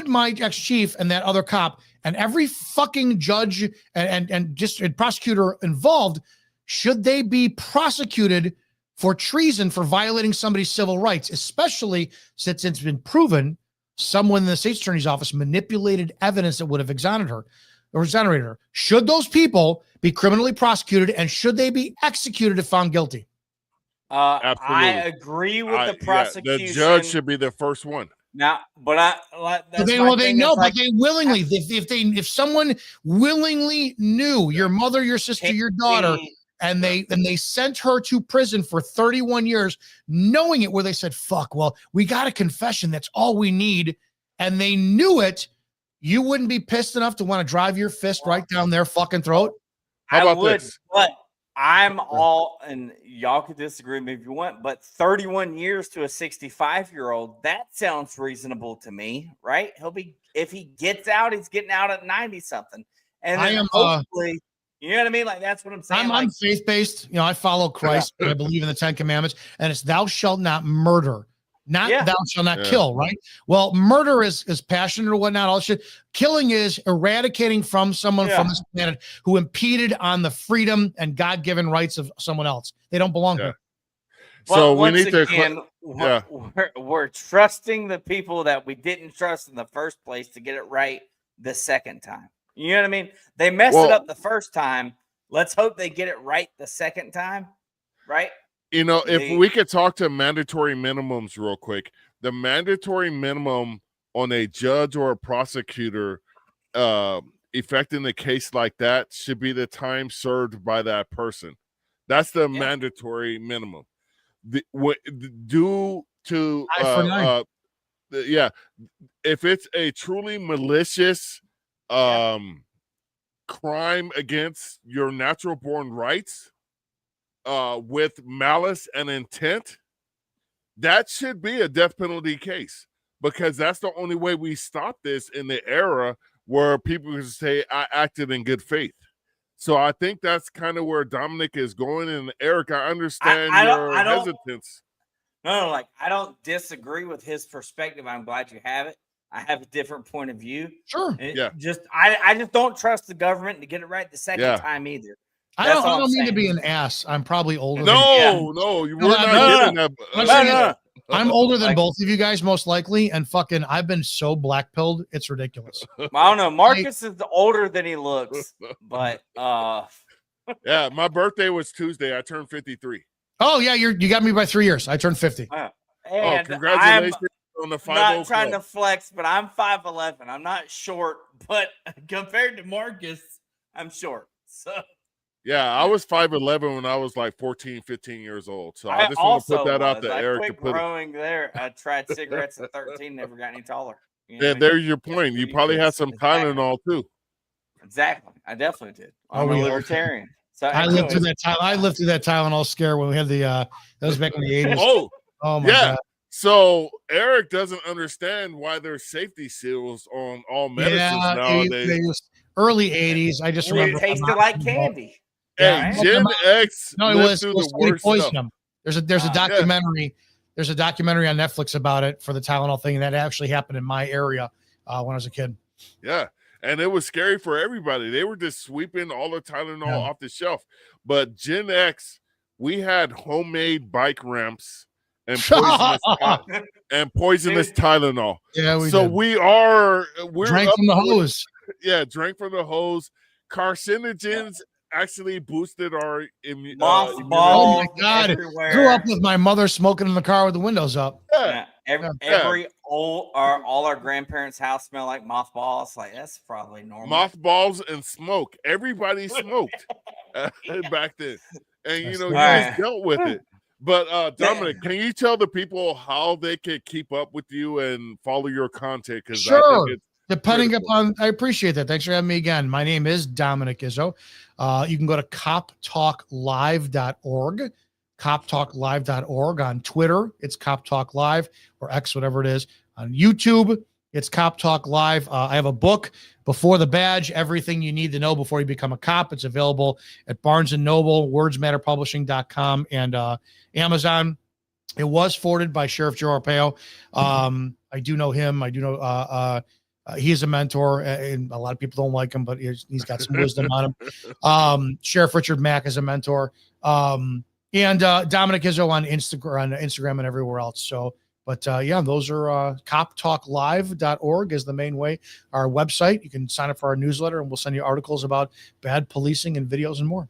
D: my ex-chief and that other cop and every fucking judge and prosecutor involved, should they be prosecuted for treason for violating somebody's civil rights, especially since it's been proven someone in the state's attorney's office manipulated evidence that would have exonerated her? Should those people be criminally prosecuted, and should they be executed if found guilty?
C: I agree with the prosecution.
A: The judge should be the first one.
C: Now, but
D: they willingly, if someone willingly knew your mother, your sister, your daughter, and they sent her to prison for 31 years, knowing it, where they said, fuck, well, we got a confession. That's all we need. And they knew it. You wouldn't be pissed enough to want to drive your fist right down their fucking throat.
A: How about this?
C: But I'm all, and y'all could disagree with me if you want, but 31 years to a 65-year-old, that sounds reasonable to me, right? If he gets out, he's getting out at 90 something. And then hopefully, you know what I mean? Like, that's what I'm saying.
D: I'm faith-based. I follow Christ. I believe in the 10 Commandments, and it's thou shalt not murder. Thou shalt not kill, right? Well, murder is passionate or whatnot, all shit. Killing is eradicating from someone from this planet who impeded on the freedom and God-given rights of someone else. They don't belong here.
A: So we need
C: we're trusting the people that we didn't trust in the first place to get it right the second time. You know what I mean? They messed it up the first time. Let's hope they get it right the second time, right?
A: If we could talk to mandatory minimums real quick, the mandatory minimum on a judge or a prosecutor effecting a case like that should be the time served by that person. That's the mandatory minimum. If it's a truly malicious crime against your natural born rights, with malice and intent, that should be a death penalty case, because that's the only way we stop this in the era where people can say, I acted in good faith. So I think that's kind of where Dominick is going. And Eric, I understand your hesitance.
C: No, like, I don't disagree with his perspective. I'm glad you have it. I have a different point of view.
D: Sure.
C: I just don't trust the government to get it right the second time either.
D: I don't mean to be an ass. I'm probably older.
A: No, we're not getting that.
D: I'm older than both of you guys, most likely, and fucking, I've been so black-pilled, it's ridiculous.
C: I don't know. Marcus is older than he looks, but
A: yeah, my birthday was Tuesday. I turned 53.
D: Oh yeah, you got me by 3 years. I turned 50.
C: And
A: congratulations on the 5
C: I'm not trying to flex, but I'm 5'11". I'm not short, but compared to Marcus, I'm short. So
A: Yeah, I was 5'11" when I was like 14, 15 years old. So I
C: I
A: just want to
C: also
A: put that out
C: was.
A: to
C: I
A: Eric to
C: quit
A: put it.
C: growing there. I tried cigarettes at 13, never got any taller. You know
A: Yeah,
C: what I mean?
A: there's your point. You probably had some
C: Exactly.
A: Tylenol too.
C: Exactly. I definitely did.
D: Oh,
C: I'm a
D: we all
C: libertarian. So
D: I lived through
C: anyways,
D: that time. I lived through that Tylenol scare when we had the that was back in the 80s.
A: Oh,
D: Oh my
A: yeah.
D: god.
A: So Eric doesn't understand why there's safety seals on all medicines
D: Yeah,
A: nowadays.
D: it was early 80s. I just remember
C: it
D: my
C: tasted
D: mom-
C: like candy.
A: Hey,
C: Right?
A: Gen X
D: No, it
A: lived
D: was,
A: through
D: it was
A: the
D: Sweet
A: worst
D: Poison
A: stuff.
D: them. There's a documentary. There's a documentary on Netflix about it for the Tylenol thing, and that actually happened in my area when I was a kid.
A: Yeah. And it was scary for everybody. They were just sweeping all the Tylenol
D: Yeah.
A: off the shelf. But Gen X, we had homemade bike ramps and poisonous Tylenol.
D: Yeah, we
A: So
D: did.
A: we're
D: Drank
A: up
D: from the
A: with-
D: hose.
A: Yeah, drank from the hose. Carcinogens actually boosted our immunity.
C: Mothballs
D: Oh my God.
C: everywhere.
D: Grew up with my mother smoking in the car with the windows up.
C: Yeah. Every all our grandparents' house smelled like mothballs. Like that's probably normal.
A: Mothballs and smoke. Everybody smoked back then. And you know, you
C: right.
A: just dealt with it. But Dominic, can you tell the people how they could keep up with you and follow your content? Because
D: Sure.
A: I think it's
D: Depending
A: critical.
D: upon, I appreciate that. Thanks for having me again. My name is Dominick Izzo. You can go to coptalklive.org, coptalklive.org. On Twitter, it's Cop Talk Live, or X, whatever it is. On YouTube, it's Cop Talk Live. I have a book, Before the Badge, Everything You Need to Know Before You Become a Cop. It's available at Barnes & Noble, wordsmatterpublishing.com, and Amazon. It was forwarded by Sheriff Joe Arpaio. I do know him. I do know he's a mentor, and a lot of people don't like him, but he's got some wisdom on him. Sheriff Richard Mack is a mentor. And Dominick Izzo on Instagram and everywhere else. So, but yeah, those are coptalklive.org is the main way. Our website, you can sign up for our newsletter, and we'll send you articles about bad policing and videos and more.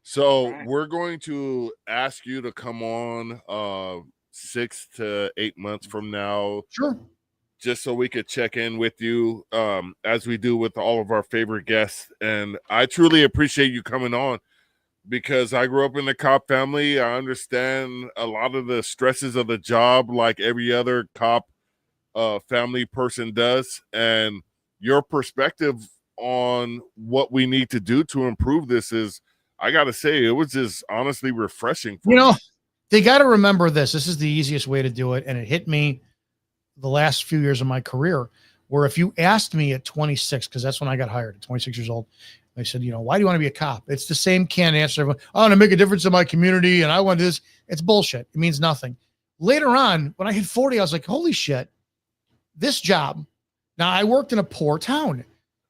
A: So we're going to ask you to come on 6 to 8 months from now.
D: Sure.
A: Just so we could check in with you as we do with all of our favorite guests. And I truly appreciate you coming on because I grew up in the cop family. I understand a lot of the stresses of the job like every other cop family person does. And your perspective on what we need to do to improve this is, I got to say, it was just honestly refreshing. For me.
D: They got to remember this. This is the easiest way to do it. And it hit me the last few years of my career, where if you asked me at 26, because that's when I got hired at 26 years old, I said, why do you want to be a cop? It's the same canned answer. I want to make a difference in my community, and I want this. It's bullshit. It means nothing. Later on, when I hit 40, I was like, holy shit, this job. Now, I worked in a poor town,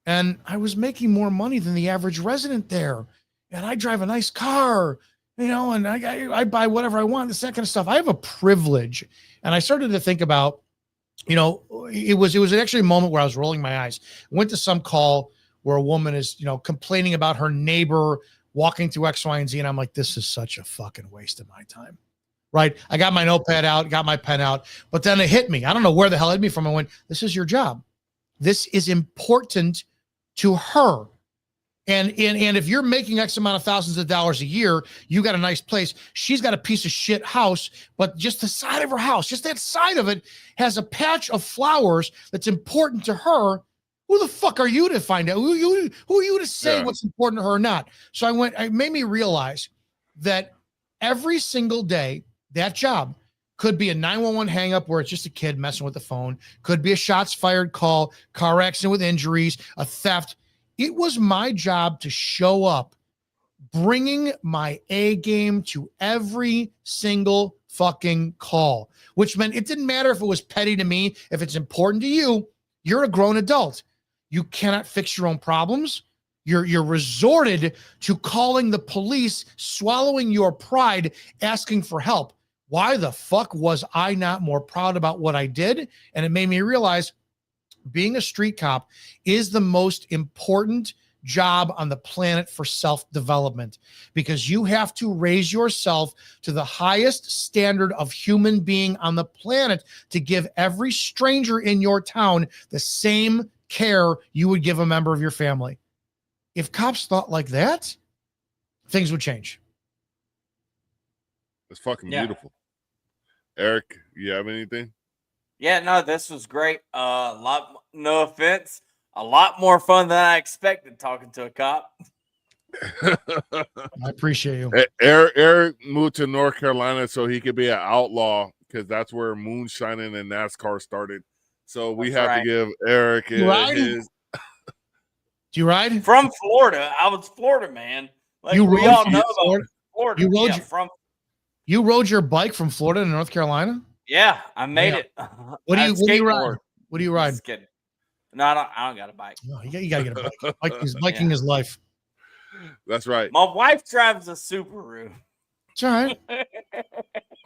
D: and I was making more money than the average resident there. And I drive a nice car, and I buy whatever I want, this, that kind of stuff. I have a privilege. And I started to think about, it was actually a moment where I was rolling my eyes. Went to some call where a woman is, complaining about her neighbor walking through X, Y, and Z. And I'm like, this is such a fucking waste of my time. Right. I got my notepad out, got my pen out, but then it hit me. I don't know where the hell it hit me from. I went, this is your job. This is important to her. And if you're making X amount of thousands of dollars a year, you got a nice place. She's got a piece of shit house, but just the side of her house, just that side of it has a patch of flowers that's important to her. Who the fuck are you to find out? Who are you to say what's important to her or not? So it made me realize that every single day, that job could be a 911 hang up where it's just a kid messing with the phone, could be a shots fired call, car accident with injuries, a theft. It was my job to show up, bringing my A game to every single fucking call, which meant it didn't matter if it was petty to me. If it's important to you, you're a grown adult. You cannot fix your own problems. You're resorted to calling the police, swallowing your pride, asking for help. Why the fuck was I not more proud about what I did? And it made me realize being a street cop is the most important job on the planet for self-development, because you have to raise yourself to the highest standard of human being on the planet to give every stranger in your town the same care you would give a member of your family. If cops thought like that, things would change.
A: It's fucking
C: Yeah.
A: beautiful. Eric, you have anything?
C: Yeah, no, this was great. No offense, a lot more fun than I expected talking to a cop.
D: I appreciate you.
A: Eric moved to North Carolina so he could be an outlaw because that's where moonshining and NASCAR started. So we
C: That's
A: have
C: right.
A: to give Eric
D: You ride?
A: his.
D: Do you ride?
C: From Florida. I was Florida man. Like
D: You
C: we
D: rode
C: all
D: from
C: know
D: Florida?
C: about Florida.
D: You rode
C: Yeah,
D: your-
C: from
D: You rode your bike from Florida to North Carolina?
C: yeah, I made
D: Yeah.
C: it.
D: What do
C: I
D: you ride?
C: skateboard.
D: What do you ride?
C: Just kidding. No, I don't got a bike.
D: No, you gotta get a bike. Biking is life.
A: That's right.
C: My wife drives a Subaru.
D: It's all right.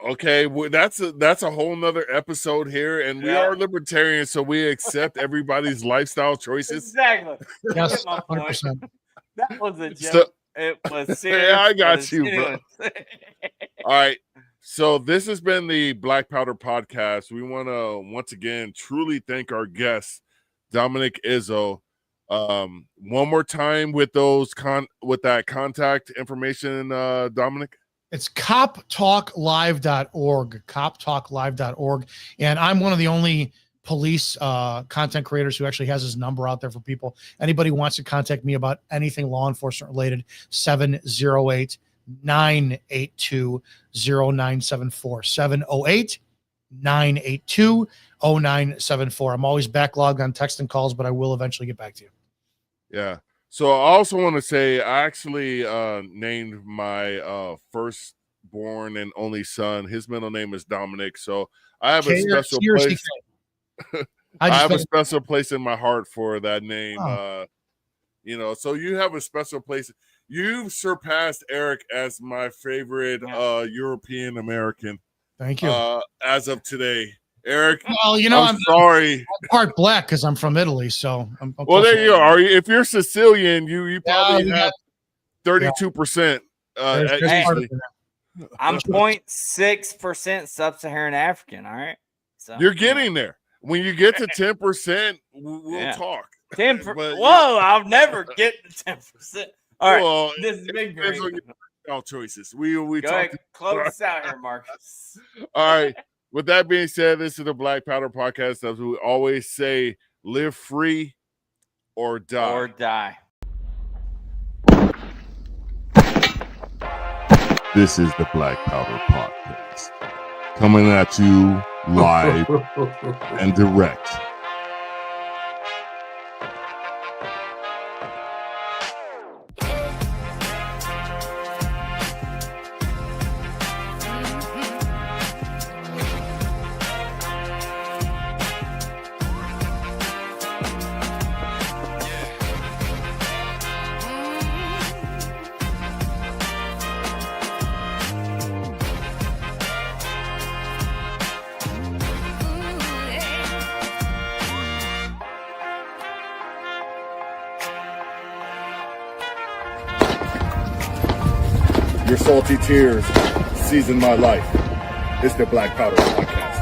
A: Okay, well, that's a whole nother episode here, and we
C: Yeah.
A: are libertarians, so we accept everybody's lifestyle choices.
C: Exactly.
D: Yes,
C: Get my point.
D: 100%.
C: That was a
A: So-
C: joke. It was serious.
A: Yeah, I
C: but
A: got
C: it's
A: you, bro.
C: genuine.
A: All right. So this has been the Black Powder Podcast. We want to once again truly thank our guest, Dominick Izzo. One more time with that contact information, Dominick.
D: It's coptalklive.org, coptalklive.org. And I'm one of the only police content creators who actually has his number out there for people. Anybody who wants to contact me about anything law enforcement related, 708-982-0974, 708-982-0974. I'm always backlogged on text and calls, but I will eventually get back to you.
A: Yeah. So I also want to say I actually named my firstborn and only son. His middle name is Dominic. So I have a special place. I have a special place in my heart for that name.
D: Oh.
A: So you have a special place. You've surpassed Eric as my favorite European American.
D: Thank you.
A: As of today. Eric,
D: Well,
A: I'm sorry.
D: I'm part black because I'm from Italy, so I'm
A: Well, there you are. If you're Sicilian, you probably
D: we
A: have 32%.
D: There's
C: Hey.
D: part of that.
C: I'm 0.6% sub-Saharan African. All right. So
A: You're getting there. When you get to 10%, we'll
C: Yeah.
A: talk.
C: 10.
A: But-
C: Whoa! I'll never get to 10%. All right.
A: Well,
C: This has been
A: depends
C: great.
A: on your choices. We
C: Go
A: talk.
C: ahead, close us out here, Marcus.
A: All right. With that being said, this is the Black Powder Podcast. As we always say, live free or die.
C: Or die.
A: This is the Black Powder Podcast. Coming at you live and direct.
B: Your salty tears season my life. It's the Black Powder Podcast.